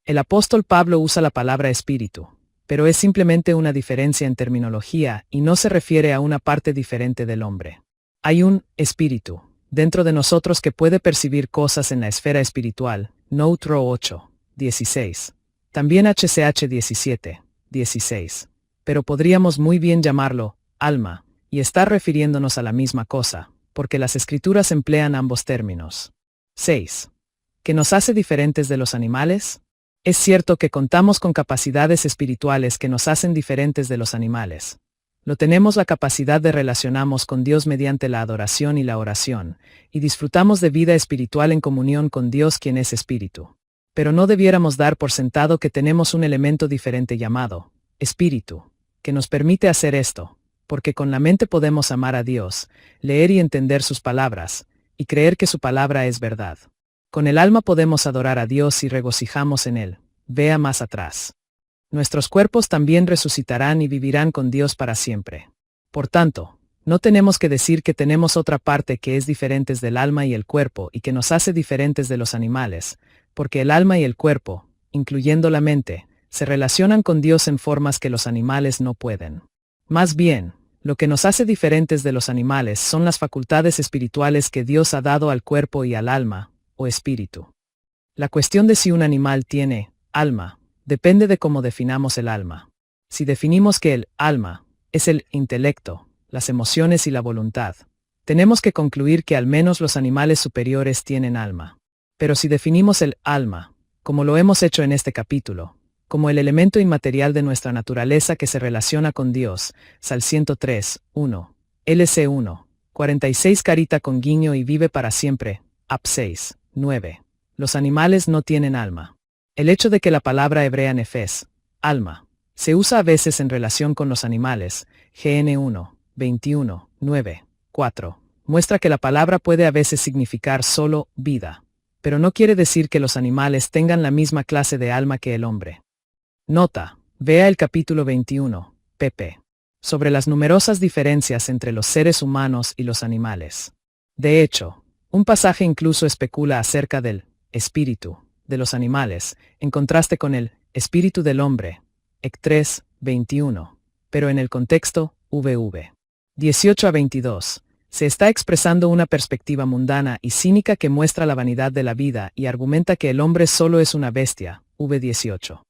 El apóstol Pablo usa la palabra espíritu, pero es simplemente una diferencia en terminología y no se refiere a una parte diferente del hombre. Hay un espíritu dentro de nosotros que puede percibir cosas en la esfera espiritual, Note 8, 16. También HCH 17, 16. Pero podríamos muy bien llamarlo alma, y está refiriéndonos a la misma cosa, porque las escrituras emplean ambos términos. 6. ¿Qué nos hace diferentes de los animales? Es cierto que contamos con capacidades espirituales que nos hacen diferentes de los animales. Lo tenemos la capacidad de relacionarnos con Dios mediante la adoración y la oración, y disfrutamos de vida espiritual en comunión con Dios quien es espíritu. Pero no debiéramos dar por sentado que tenemos un elemento diferente llamado espíritu, que nos permite hacer esto, porque con la mente podemos amar a Dios, leer y entender sus palabras, y creer que su palabra es verdad. Con el alma podemos adorar a Dios y regocijamos en Él. Vea más atrás. Nuestros cuerpos también resucitarán y vivirán con Dios para siempre. Por tanto, no tenemos que decir que tenemos otra parte que es diferente del alma y el cuerpo y que nos hace diferentes de los animales, porque el alma y el cuerpo, incluyendo la mente, se relacionan con Dios en formas que los animales no pueden. Más bien, lo que nos hace diferentes de los animales son las facultades espirituales que Dios ha dado al cuerpo y al alma, o espíritu. La cuestión de si un animal tiene alma depende de cómo definamos el alma. Si definimos que el alma es el intelecto, las emociones y la voluntad, tenemos que concluir que al menos los animales superiores tienen alma. Pero si definimos el alma, como lo hemos hecho en este capítulo, como el elemento inmaterial de nuestra naturaleza que se relaciona con Dios, Sal 103, 1, LC 1, 46 carita con guiño y vive para siempre, Ap 6, 9. Los animales no tienen alma. El hecho de que la palabra hebrea nefes, alma, se usa a veces en relación con los animales, GN 1, 21, 9, 4, muestra que la palabra puede a veces significar solo vida, pero no quiere decir que los animales tengan la misma clase de alma que el hombre. Nota, vea el capítulo 21, pp. Sobre las numerosas diferencias entre los seres humanos y los animales. De hecho, un pasaje incluso especula acerca del espíritu de los animales, en contraste con el espíritu del hombre, Ec 3, 21, pero en el contexto, VV 18 a 22, se está expresando una perspectiva mundana y cínica que muestra la vanidad de la vida y argumenta que el hombre solo es una bestia, V18.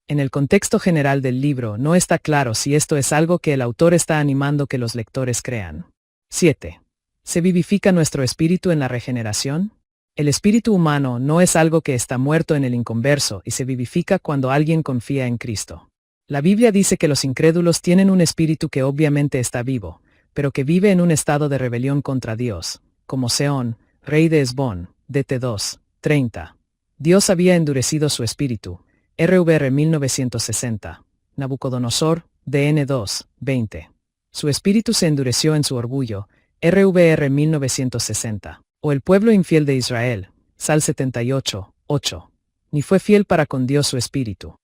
En el contexto general del libro no está claro si esto es algo que el autor está animando que los lectores crean. 7. ¿Se vivifica nuestro espíritu en la regeneración? El espíritu humano no es algo que está muerto en el inconverso y se vivifica cuando alguien confía en Cristo. La Biblia dice que los incrédulos tienen un espíritu que obviamente está vivo, pero que vive en un estado de rebelión contra Dios, como Seón, rey de Esbón, DT 2, 30. Dios había endurecido su espíritu, RVR 1960, Nabucodonosor, DN 2, 20. Su espíritu se endureció en su orgullo, RVR 1960. O el pueblo infiel de Israel, Sal 78, 8. Ni fue fiel para con Dios su espíritu.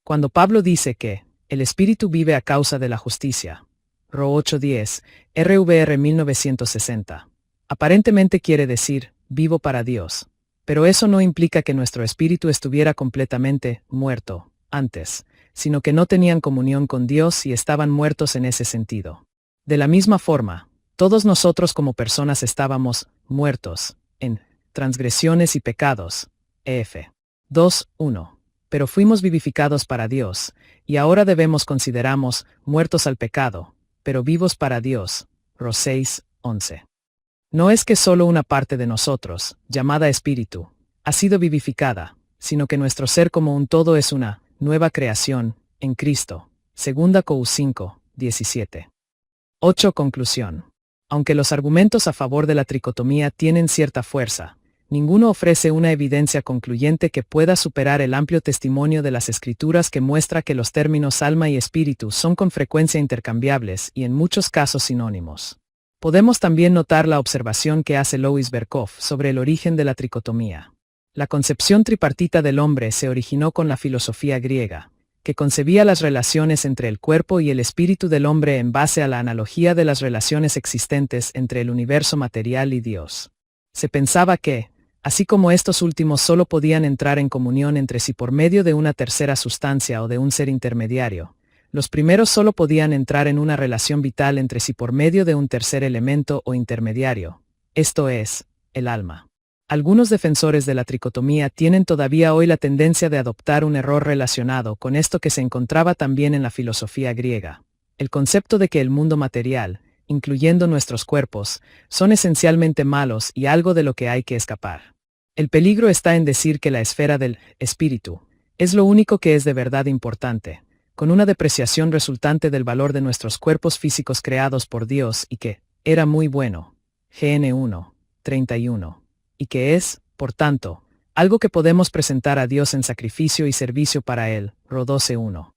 Cuando Pablo dice que el espíritu vive a causa de la justicia, Ro 8:10, RVR 1960, aparentemente quiere decir, vivo para Dios. Pero eso no implica que nuestro espíritu estuviera completamente muerto antes, sino que no tenían comunión con Dios y estaban muertos en ese sentido. De la misma forma, todos nosotros como personas estábamos muertos en transgresiones y pecados, EF 2:1, pero fuimos vivificados para Dios, y ahora debemos considerarnos muertos al pecado, pero vivos para Dios, Ro 6:11. No es que solo una parte de nosotros, llamada espíritu, ha sido vivificada, sino que nuestro ser como un todo es una nueva creación en Cristo, 2 Cor 5:17. 8. Conclusión. Aunque los argumentos a favor de la tricotomía tienen cierta fuerza, ninguno ofrece una evidencia concluyente que pueda superar el amplio testimonio de las Escrituras que muestra que los términos alma y espíritu son con frecuencia intercambiables y en muchos casos sinónimos. Podemos también notar la observación que hace Louis Berkhoff sobre el origen de la tricotomía. La concepción tripartita del hombre se originó con la filosofía griega, que concebía las relaciones entre el cuerpo y el espíritu del hombre en base a la analogía de las relaciones existentes entre el universo material y Dios. Se pensaba que, así como estos últimos solo podían entrar en comunión entre sí por medio de una tercera sustancia o de un ser intermediario, los primeros solo podían entrar en una relación vital entre sí por medio de un tercer elemento o intermediario, esto es, el alma. Algunos defensores de la tricotomía tienen todavía hoy la tendencia de adoptar un error relacionado con esto que se encontraba también en la filosofía griega, el concepto de que el mundo material, incluyendo nuestros cuerpos, son esencialmente malos y algo de lo que hay que escapar. El peligro está en decir que la esfera del espíritu es lo único que es de verdad importante, con una depreciación resultante del valor de nuestros cuerpos físicos creados por Dios y que era muy bueno, GN 1, 31, y que es, por tanto, algo que podemos presentar a Dios en sacrificio y servicio para Él, Ro 12:1.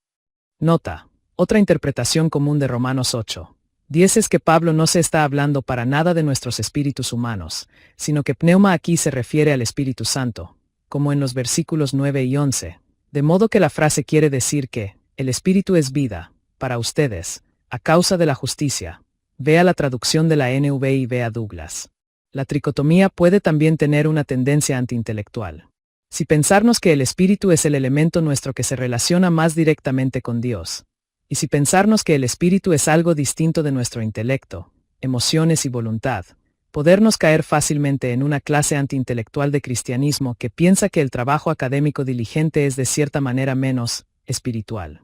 Nota, otra interpretación común de Romanos 8:10 es que Pablo no se está hablando para nada de nuestros espíritus humanos, sino que pneuma aquí se refiere al Espíritu Santo, como en los versículos 9 y 11, de modo que la frase quiere decir que el Espíritu es vida, para ustedes, a causa de la justicia. Vea la traducción de la NV y vea Douglas. La tricotomía puede también tener una tendencia antiintelectual. Si pensarnos que el espíritu es el elemento nuestro que se relaciona más directamente con Dios, y si pensarnos que el espíritu es algo distinto de nuestro intelecto, emociones y voluntad, podernos caer fácilmente en una clase antiintelectual de cristianismo que piensa que el trabajo académico diligente es de cierta manera menos espiritual.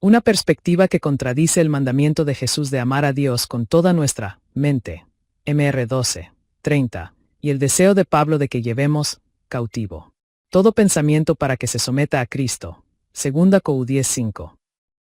Una perspectiva que contradice el mandamiento de Jesús de amar a Dios con toda nuestra mente, Mr. 12:30, y el deseo de Pablo de que llevemos cautivo todo pensamiento para que se someta a Cristo, 2 Cor 10:5.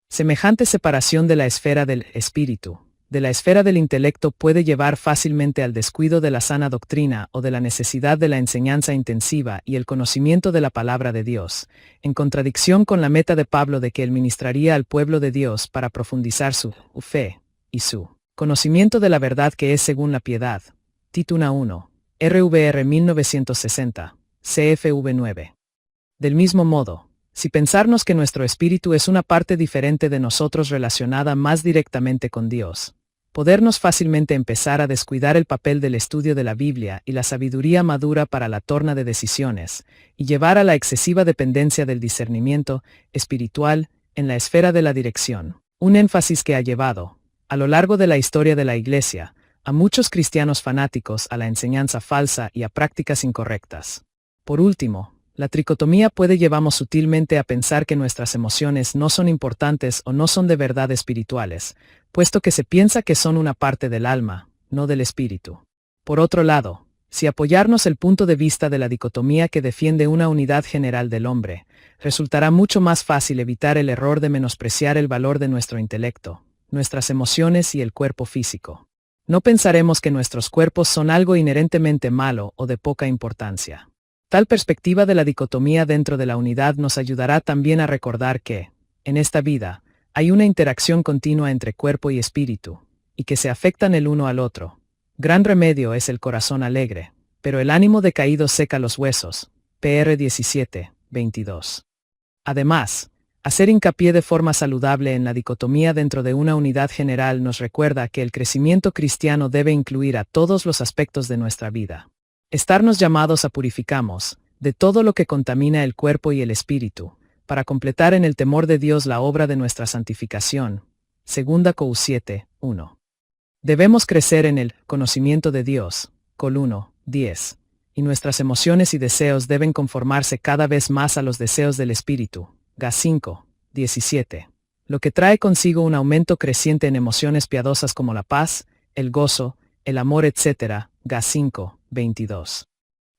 Semejante separación de la esfera del espíritu, de la esfera del intelecto puede llevar fácilmente al descuido de la sana doctrina o de la necesidad de la enseñanza intensiva y el conocimiento de la palabra de Dios, en contradicción con la meta de Pablo de que él ministraría al pueblo de Dios para profundizar su fe y su conocimiento de la verdad que es según la piedad. Tito 1, RVR 1960, CFV 9. Del mismo modo, si pensarnos que nuestro espíritu es una parte diferente de nosotros relacionada más directamente con Dios, podernos fácilmente empezar a descuidar el papel del estudio de la Biblia y la sabiduría madura para la toma de decisiones, y llevar a la excesiva dependencia del discernimiento espiritual en la esfera de la dirección, un énfasis que ha llevado, a lo largo de la historia de la Iglesia, a muchos cristianos fanáticos a la enseñanza falsa y a prácticas incorrectas. Por último, la tricotomía puede llevarnos sutilmente a pensar que nuestras emociones no son importantes o no son de verdad espirituales, puesto que se piensa que son una parte del alma, no del espíritu. Por otro lado, si apoyarnos el punto de vista de la dicotomía que defiende una unidad general del hombre, resultará mucho más fácil evitar el error de menospreciar el valor de nuestro intelecto, nuestras emociones y el cuerpo físico. No pensaremos que nuestros cuerpos son algo inherentemente malo o de poca importancia. Tal perspectiva de la dicotomía dentro de la unidad nos ayudará también a recordar que, en esta vida, hay una interacción continua entre cuerpo y espíritu, y que se afectan el uno al otro. Gran remedio es el corazón alegre, pero el ánimo decaído seca los huesos. PR 17:22. Además, hacer hincapié de forma saludable en la dicotomía dentro de una unidad general nos recuerda que el crecimiento cristiano debe incluir a todos los aspectos de nuestra vida. Estarnos llamados a purificarnos de todo lo que contamina el cuerpo y el espíritu, para completar en el temor de Dios la obra de nuestra santificación. 2 Cor 7:1. Debemos crecer en el conocimiento de Dios, Col 1:10, y nuestras emociones y deseos deben conformarse cada vez más a los deseos del espíritu, Gas 5:17, lo que trae consigo un aumento creciente en emociones piadosas como la paz, el gozo, el amor, etc. Gas 5:22.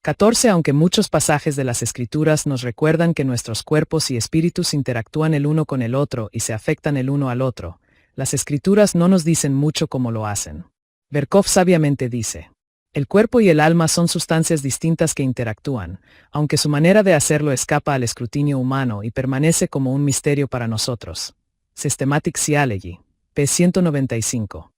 14. Aunque muchos pasajes de las Escrituras nos recuerdan que nuestros cuerpos y espíritus interactúan el uno con el otro y se afectan el uno al otro, las Escrituras no nos dicen mucho cómo lo hacen. Berkov sabiamente dice: el cuerpo y el alma son sustancias distintas que interactúan, aunque su manera de hacerlo escapa al escrutinio humano y permanece como un misterio para nosotros. Systematic Theology, p. 195.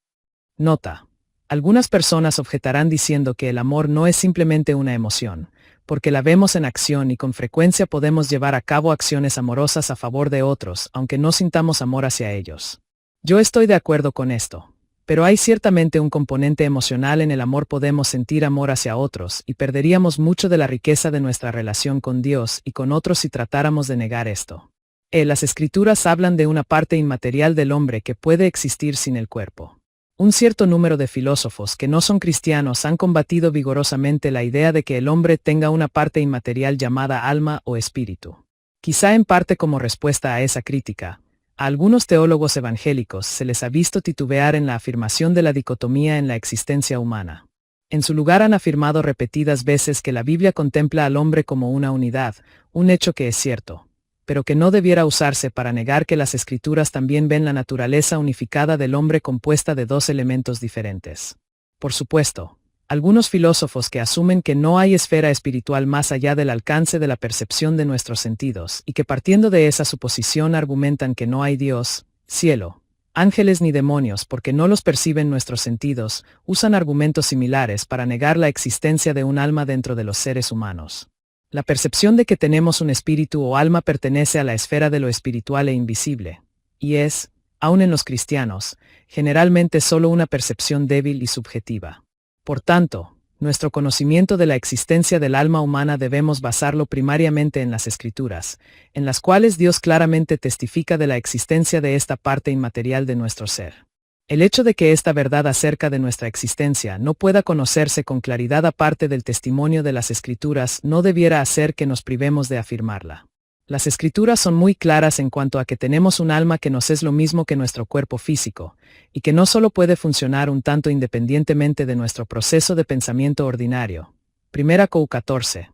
Nota: algunas personas objetarán diciendo que el amor no es simplemente una emoción, porque la vemos en acción y con frecuencia podemos llevar a cabo acciones amorosas a favor de otros, aunque no sintamos amor hacia ellos. Yo estoy de acuerdo con esto. Pero hay ciertamente un componente emocional en el amor. Podemos sentir amor hacia otros y perderíamos mucho de la riqueza de nuestra relación con Dios y con otros si tratáramos de negar esto. Las Escrituras hablan de una parte inmaterial del hombre que puede existir sin el cuerpo. Un cierto número de filósofos que no son cristianos han combatido vigorosamente la idea de que el hombre tenga una parte inmaterial llamada alma o espíritu. Quizá en parte como respuesta a esa crítica, A algunos teólogos evangélicos se les ha visto titubear en la afirmación de la dicotomía en la existencia humana. En su lugar han afirmado repetidas veces que la Biblia contempla al hombre como una unidad, un hecho que es cierto, pero que no debiera usarse para negar que las Escrituras también ven la naturaleza unificada del hombre compuesta de dos elementos diferentes. Por supuesto, algunos filósofos que asumen que no hay esfera espiritual más allá del alcance de la percepción de nuestros sentidos y que partiendo de esa suposición argumentan que no hay Dios, cielo, ángeles ni demonios porque no los perciben nuestros sentidos, usan argumentos similares para negar la existencia de un alma dentro de los seres humanos. La percepción de que tenemos un espíritu o alma pertenece a la esfera de lo espiritual e invisible, y es, aun en los cristianos, generalmente solo una percepción débil y subjetiva. Por tanto, nuestro conocimiento de la existencia del alma humana debemos basarlo primariamente en las Escrituras, en las cuales Dios claramente testifica de la existencia de esta parte inmaterial de nuestro ser. El hecho de que esta verdad acerca de nuestra existencia no pueda conocerse con claridad aparte del testimonio de las Escrituras no debiera hacer que nos privemos de afirmarla. Las Escrituras son muy claras en cuanto a que tenemos un alma que nos es lo mismo que nuestro cuerpo físico, y que no solo puede funcionar un tanto independientemente de nuestro proceso de pensamiento ordinario. 1 Cor 14,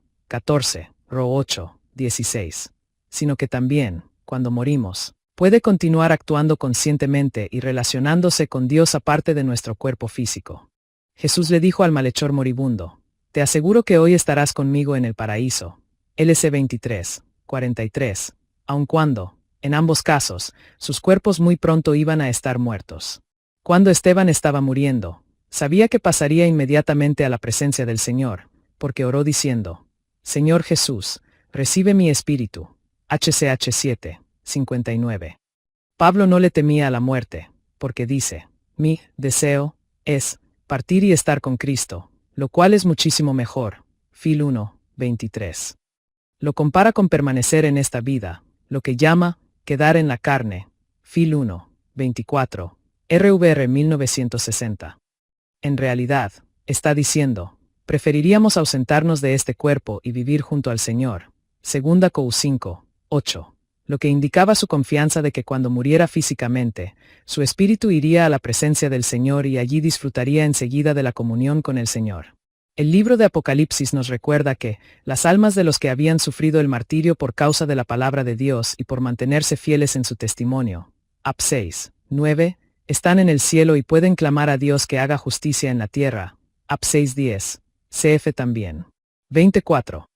Ro 8, 16. Sino que también, cuando morimos, puede continuar actuando conscientemente y relacionándose con Dios aparte de nuestro cuerpo físico. Jesús le dijo al malhechor moribundo, «Te aseguro que hoy estarás conmigo en el paraíso». LC 23. 43, aun cuando, en ambos casos, sus cuerpos muy pronto iban a estar muertos. Cuando Esteban estaba muriendo, sabía que pasaría inmediatamente a la presencia del Señor, porque oró diciendo, «Señor Jesús, recibe mi espíritu». HCH 7, 59. Pablo no le temía a la muerte, porque dice, «Mi deseo es partir y estar con Cristo, lo cual es muchísimo mejor». Fil 1, 23. Lo compara con permanecer en esta vida, lo que llama quedar en la carne. Fil 1, 24, RVR 1960. En realidad, está diciendo, preferiríamos ausentarnos de este cuerpo y vivir junto al Señor. 2 Cor 5, 8. Lo que indicaba su confianza de que cuando muriera físicamente, su espíritu iría a la presencia del Señor y allí disfrutaría enseguida de la comunión con el Señor. El libro de Apocalipsis nos recuerda que las almas de los que habían sufrido el martirio por causa de la palabra de Dios y por mantenerse fieles en su testimonio, Ap 6, 9, están en el cielo y pueden clamar a Dios que haga justicia en la tierra, Ap 6, 10, CF también. 24.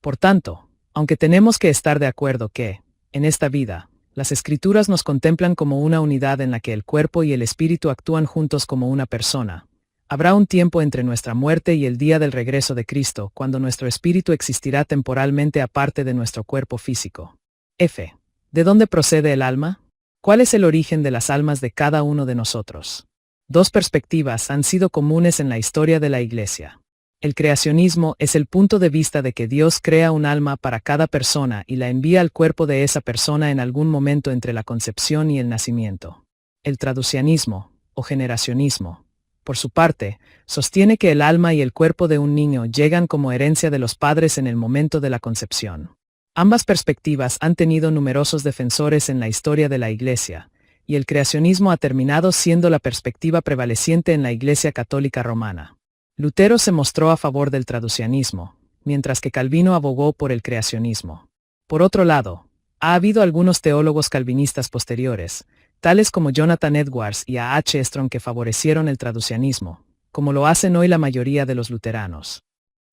Por tanto, aunque tenemos que estar de acuerdo que, en esta vida, las Escrituras nos contemplan como una unidad en la que el cuerpo y el espíritu actúan juntos como una persona, habrá un tiempo entre nuestra muerte y el día del regreso de Cristo, cuando nuestro espíritu existirá temporalmente aparte de nuestro cuerpo físico. F. ¿De dónde procede el alma? ¿Cuál es el origen de las almas de cada uno de nosotros? Dos perspectivas han sido comunes en la historia de la Iglesia. El creacionismo es el punto de vista de que Dios crea un alma para cada persona y la envía al cuerpo de esa persona en algún momento entre la concepción y el nacimiento. El traducianismo, o generacionismo, por su parte, sostiene que el alma y el cuerpo de un niño llegan como herencia de los padres en el momento de la concepción. Ambas perspectivas han tenido numerosos defensores en la historia de la Iglesia, y el creacionismo ha terminado siendo la perspectiva prevaleciente en la Iglesia Católica Romana. Lutero se mostró a favor del traducianismo, mientras que Calvino abogó por el creacionismo. Por otro lado, ha habido algunos teólogos calvinistas posteriores, tales como Jonathan Edwards y A. H. Strong, que favorecieron el traducianismo, como lo hacen hoy la mayoría de los luteranos.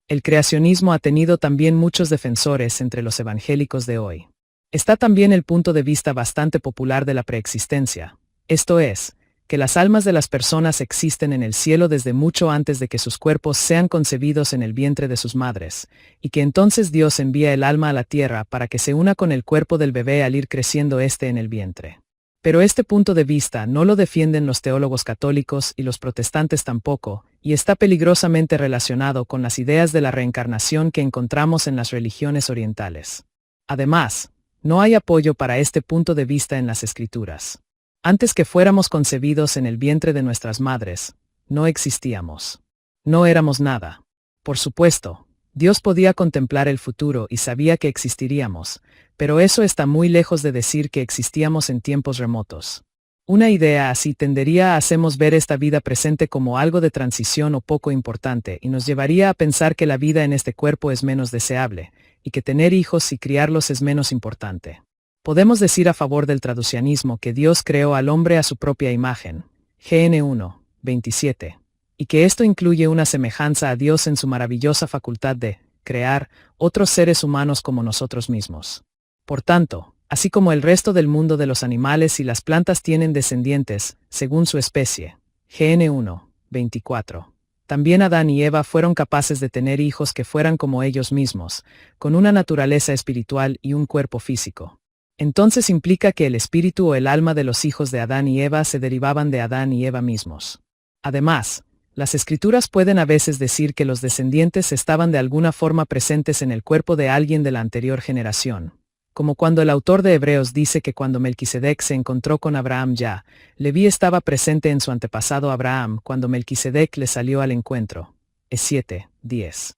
El creacionismo ha tenido también muchos defensores entre los evangélicos de hoy. Está también el punto de vista bastante popular de la preexistencia, esto es, que las almas de las personas existen en el cielo desde mucho antes de que sus cuerpos sean concebidos en el vientre de sus madres, y que entonces Dios envía el alma a la tierra para que se una con el cuerpo del bebé al ir creciendo éste en el vientre. Pero este punto de vista no lo defienden los teólogos católicos y los protestantes tampoco, y está peligrosamente relacionado con las ideas de la reencarnación que encontramos en las religiones orientales. Además, no hay apoyo para este punto de vista en las Escrituras. Antes que fuéramos concebidos en el vientre de nuestras madres, no existíamos. No éramos nada. Por supuesto, Dios podía contemplar el futuro y sabía que existiríamos, pero eso está muy lejos de decir que existíamos en tiempos remotos. Una idea así tendería a hacernos ver esta vida presente como algo de transición o poco importante y nos llevaría a pensar que la vida en este cuerpo es menos deseable, y que tener hijos y criarlos es menos importante. Podemos decir a favor del traducianismo que Dios creó al hombre a su propia imagen, GN 1, 27, y que esto incluye una semejanza a Dios en su maravillosa facultad de crear otros seres humanos como nosotros mismos. Por tanto, así como el resto del mundo de los animales y las plantas tienen descendientes, según su especie, GN 1, 24, también Adán y Eva fueron capaces de tener hijos que fueran como ellos mismos, con una naturaleza espiritual y un cuerpo físico. Entonces implica que el espíritu o el alma de los hijos de Adán y Eva se derivaban de Adán y Eva mismos. Además, las escrituras pueden a veces decir que los descendientes estaban de alguna forma presentes en el cuerpo de alguien de la anterior generación, como cuando el autor de Hebreos dice que cuando Melquisedec se encontró con Abraham ya, Leví estaba presente en su antepasado Abraham cuando Melquisedec le salió al encuentro. Es 7, 10.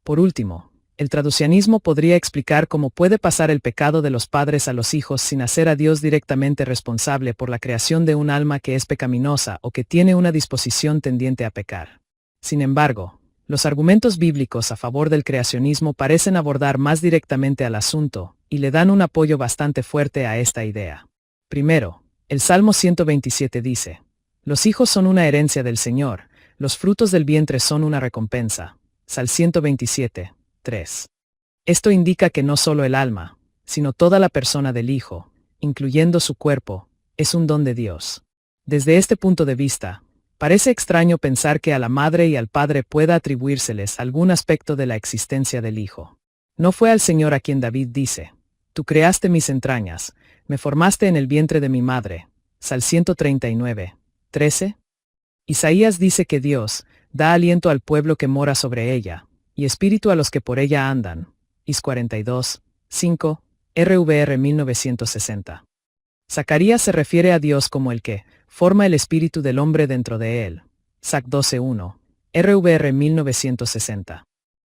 Por último, el traducianismo podría explicar cómo puede pasar el pecado de los padres a los hijos sin hacer a Dios directamente responsable por la creación de un alma que es pecaminosa o que tiene una disposición tendiente a pecar. Sin embargo, los argumentos bíblicos a favor del creacionismo parecen abordar más directamente al asunto, y le dan un apoyo bastante fuerte a esta idea. Primero, el Salmo 127 dice: los hijos son una herencia del Señor, los frutos del vientre son una recompensa. Sal 127, 3. Esto indica que no solo el alma, sino toda la persona del hijo, incluyendo su cuerpo, es un don de Dios. Desde este punto de vista, parece extraño pensar que a la madre y al padre pueda atribuírseles algún aspecto de la existencia del hijo. No fue al Señor a quien David dice: tú creaste mis entrañas, me formaste en el vientre de mi madre. Sal 139, 13. Isaías dice que Dios da aliento al pueblo que mora sobre ella, y espíritu a los que por ella andan. Is 42, 5, RVR 1960. Zacarías se refiere a Dios como el que forma el espíritu del hombre dentro de él. Zac 12:1, RVR 1960.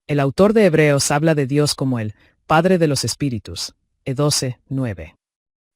El autor de Hebreos habla de Dios como el Padre de los Espíritus. E12:9.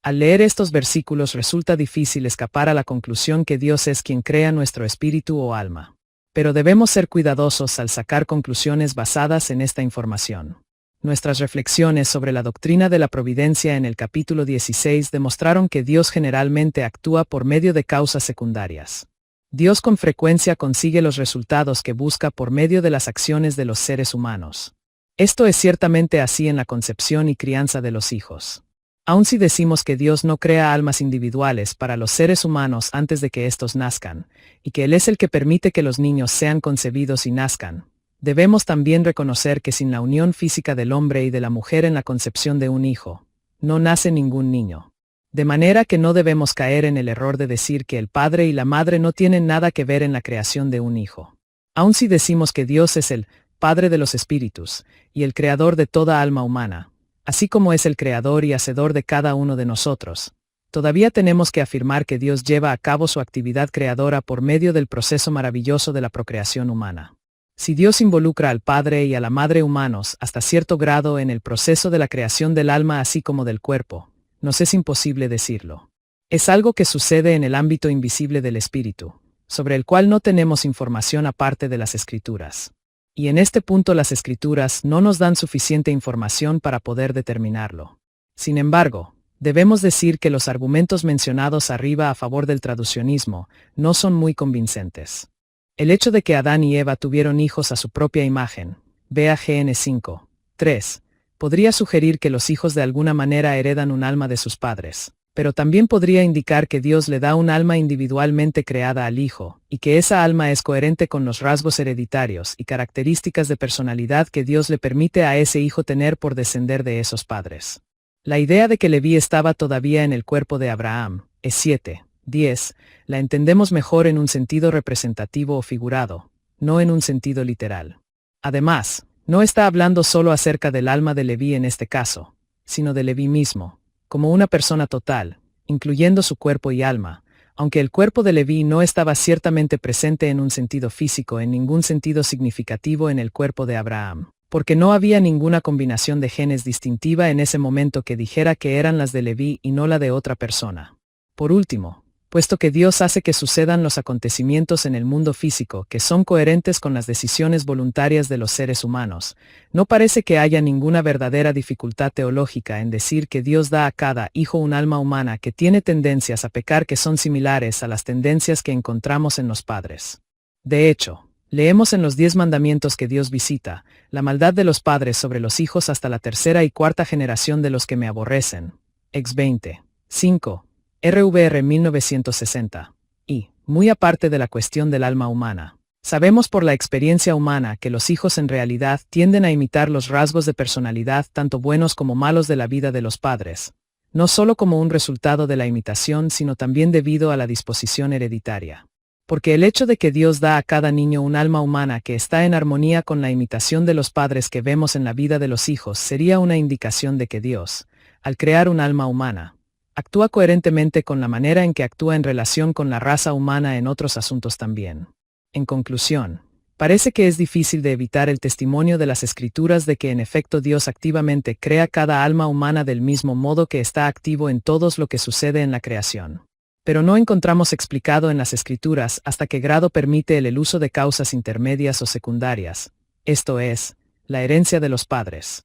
Al leer estos versículos resulta difícil escapar a la conclusión que Dios es quien crea nuestro espíritu o alma. Pero debemos ser cuidadosos al sacar conclusiones basadas en esta información. Nuestras reflexiones sobre la doctrina de la providencia en el capítulo 16 demostraron que Dios generalmente actúa por medio de causas secundarias. Dios con frecuencia consigue los resultados que busca por medio de las acciones de los seres humanos. Esto es ciertamente así en la concepción y crianza de los hijos. Aun si decimos que Dios no crea almas individuales para los seres humanos antes de que éstos nazcan, y que Él es el que permite que los niños sean concebidos y nazcan, debemos también reconocer que sin la unión física del hombre y de la mujer en la concepción de un hijo, no nace ningún niño. De manera que no debemos caer en el error de decir que el padre y la madre no tienen nada que ver en la creación de un hijo. Aun si decimos que Dios es el Padre de los Espíritus, y el Creador de toda alma humana, así como es el Creador y Hacedor de cada uno de nosotros, todavía tenemos que afirmar que Dios lleva a cabo su actividad creadora por medio del proceso maravilloso de la procreación humana. Si Dios involucra al Padre y a la Madre humanos hasta cierto grado en el proceso de la creación del alma así como del cuerpo, nos es imposible decirlo. Es algo que sucede en el ámbito invisible del espíritu, sobre el cual no tenemos información aparte de las Escrituras. Y en este punto las Escrituras no nos dan suficiente información para poder determinarlo. Sin embargo, debemos decir que los argumentos mencionados arriba a favor del traducionismo no son muy convincentes. El hecho de que Adán y Eva tuvieron hijos a su propia imagen, vea GN 5, 3, podría sugerir que los hijos de alguna manera heredan un alma de sus padres, pero también podría indicar que Dios le da un alma individualmente creada al hijo, y que esa alma es coherente con los rasgos hereditarios y características de personalidad que Dios le permite a ese hijo tener por descender de esos padres. La idea de que Leví estaba todavía en el cuerpo de Abraham, es 7, 10, la entendemos mejor en un sentido representativo o figurado, no en un sentido literal. Además, no está hablando solo acerca del alma de Leví en este caso, sino de Leví mismo, como una persona total, incluyendo su cuerpo y alma, aunque el cuerpo de Leví no estaba ciertamente presente en un sentido físico en ningún sentido significativo en el cuerpo de Abraham. porque no había ninguna combinación de genes distintiva en ese momento que dijera que eran las de Leví y no la de otra persona. Por último, puesto que Dios hace que sucedan los acontecimientos en el mundo físico que son coherentes con las decisiones voluntarias de los seres humanos, no parece que haya ninguna verdadera dificultad teológica en decir que Dios da a cada hijo un alma humana que tiene tendencias a pecar que son similares a las tendencias que encontramos en los padres. De hecho, leemos en los 10 mandamientos que Dios visita la maldad de los padres sobre los hijos hasta la tercera y cuarta generación de los que me aborrecen. Ex 20. 5. RVR 1960. Y, muy aparte de la cuestión del alma humana, sabemos por la experiencia humana que los hijos en realidad tienden a imitar los rasgos de personalidad tanto buenos como malos de la vida de los padres, no solo como un resultado de la imitación sino también debido a la disposición hereditaria. Porque el hecho de que Dios da a cada niño un alma humana que está en armonía con la imitación de los padres que vemos en la vida de los hijos sería una indicación de que Dios, al crear un alma humana, actúa coherentemente con la manera en que actúa en relación con la raza humana en otros asuntos también. En conclusión, parece que es difícil de evitar el testimonio de las Escrituras de que en efecto Dios activamente crea cada alma humana del mismo modo que está activo en todo lo que sucede en la creación. Pero no encontramos explicado en las Escrituras hasta qué grado permite el uso de causas intermedias o secundarias, esto es, la herencia de los padres.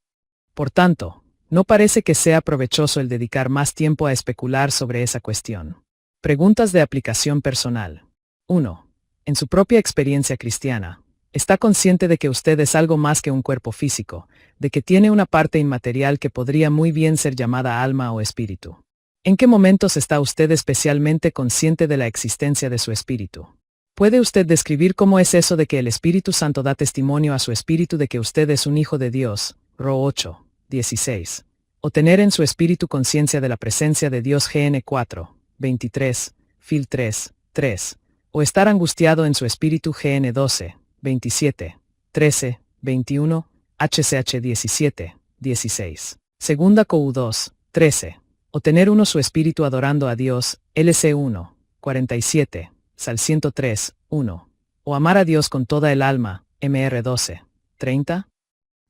Por tanto, no parece que sea provechoso el dedicar más tiempo a especular sobre esa cuestión. Preguntas de aplicación personal. 1. En su propia experiencia cristiana, ¿está consciente de que usted es algo más que un cuerpo físico, de que tiene una parte inmaterial que podría muy bien ser llamada alma o espíritu? ¿En qué momentos está usted especialmente consciente de la existencia de su espíritu? ¿Puede usted describir cómo es eso de que el Espíritu Santo da testimonio a su espíritu de que usted es un hijo de Dios? Ro 8. 16. O tener en su espíritu conciencia de la presencia de Dios GN 4, 23, Phil 3, 3. O estar angustiado en su espíritu GN 12, 27, 13, 21, HCH 17, 16. Segunda COU 2, 13. O tener uno su espíritu adorando a Dios, LC 1, 47, Sal 103, 1. O amar a Dios con toda el alma, MR 12, 30.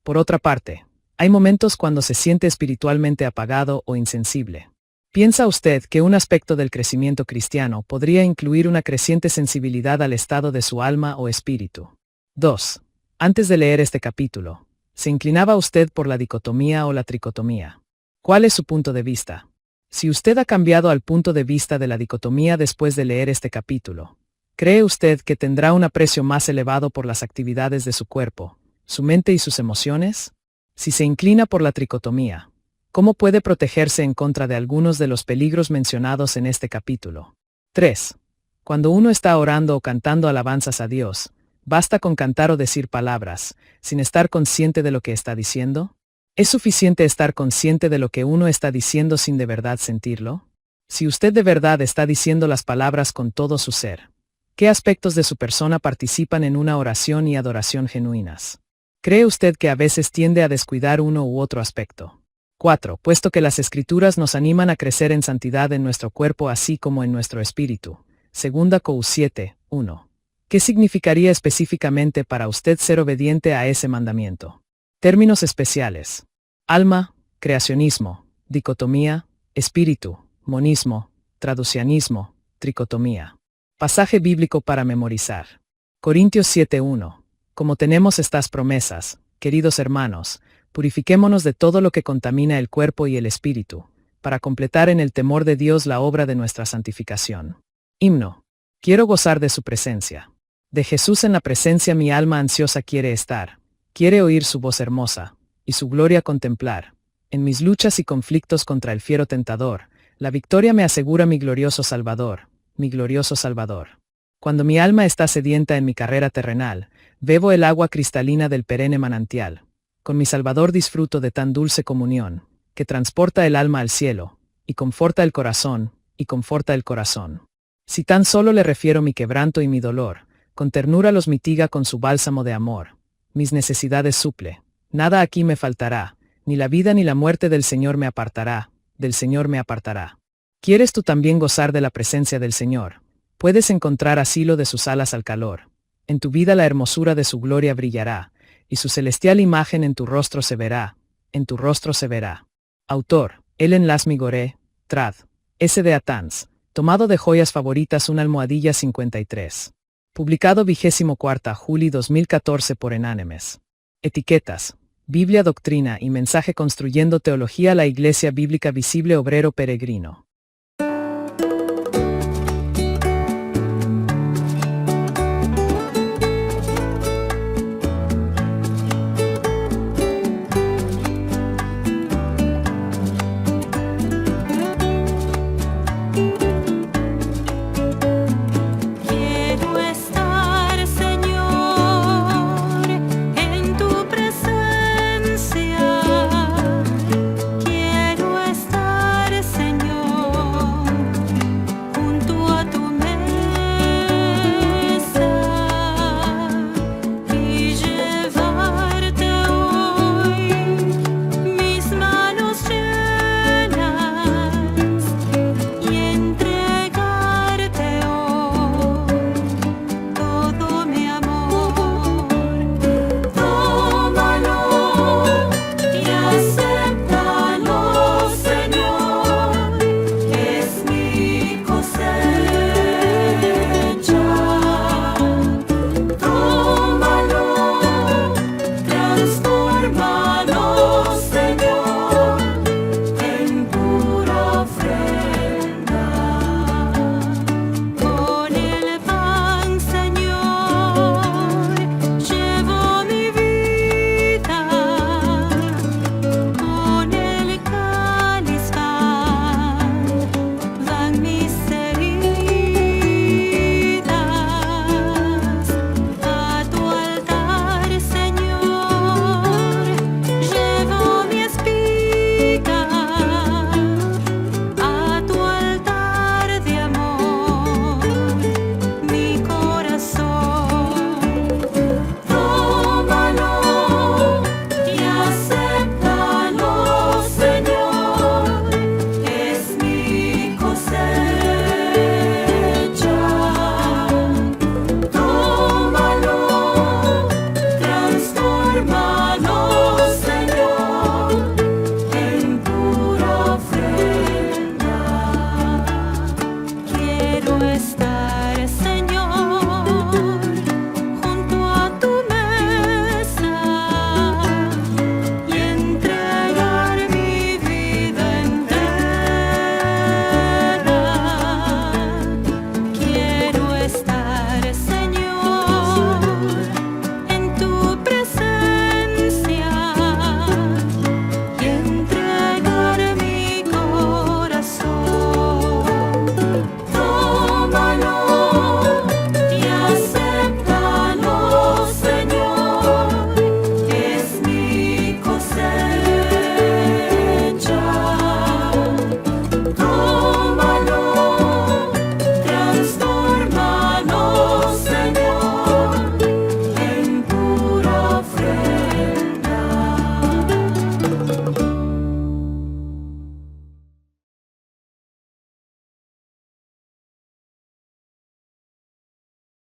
Por otra parte, hay momentos cuando se siente espiritualmente apagado o insensible. ¿Piensa usted que un aspecto del crecimiento cristiano podría incluir una creciente sensibilidad al estado de su alma o espíritu? 2. Antes de leer este capítulo, ¿se inclinaba usted por la dicotomía o la tricotomía? ¿Cuál es su punto de vista? Si usted ha cambiado al punto de vista de la dicotomía después de leer este capítulo, ¿cree usted que tendrá un aprecio más elevado por las actividades de su cuerpo, su mente y sus emociones? Si se inclina por la tricotomía, ¿cómo puede protegerse en contra de algunos de los peligros mencionados en este capítulo? 3. Cuando uno está orando o cantando alabanzas a Dios, ¿basta con cantar o decir palabras, sin estar consciente de lo que está diciendo? ¿Es suficiente estar consciente de lo que uno está diciendo sin de verdad sentirlo? Si usted de verdad está diciendo las palabras con todo su ser, ¿qué aspectos de su persona participan en una oración y adoración genuinas? ¿Cree usted que a veces tiende a descuidar uno u otro aspecto? 4. Puesto que las Escrituras nos animan a crecer en santidad en nuestro cuerpo así como en nuestro espíritu. Segunda COU 7, 1. ¿Qué significaría específicamente para usted ser obediente a ese mandamiento? Términos especiales. Alma, creacionismo, dicotomía, espíritu, monismo, traducianismo, tricotomía. Pasaje bíblico para memorizar. Corintios 7:1. Como tenemos estas promesas, queridos hermanos, purifiquémonos de todo lo que contamina el cuerpo y el espíritu, para completar en el temor de Dios la obra de nuestra santificación. Himno. Quiero gozar de su presencia. De Jesús en la presencia mi alma ansiosa quiere estar, quiere oír su voz hermosa, y su gloria contemplar. En mis luchas y conflictos contra el fiero tentador, la victoria me asegura mi glorioso Salvador, mi glorioso Salvador. Cuando mi alma está sedienta en mi carrera terrenal, bebo el agua cristalina del perenne manantial. Con mi Salvador disfruto de tan dulce comunión, que transporta el alma al cielo, y conforta el corazón, y conforta el corazón. Si tan solo le refiero mi quebranto y mi dolor, con ternura los mitiga con su bálsamo de amor. Mis necesidades suple. Nada aquí me faltará, ni la vida ni la muerte del Señor me apartará, del Señor me apartará. ¿Quieres tú también gozar de la presencia del Señor? Puedes encontrar asilo de sus alas al calor. En tu vida la hermosura de su gloria brillará, y su celestial imagen en tu rostro se verá, en tu rostro se verá. Autor, Ellen Lasmi Gore, trad. S. de Atans, tomado de Joyas Favoritas, una almohadilla 53. Publicado 24 julio 2014 por Enánimes. Etiquetas. Biblia, Doctrina y Mensaje construyendo teología. La Iglesia Bíblica Visible Obrero Peregrino.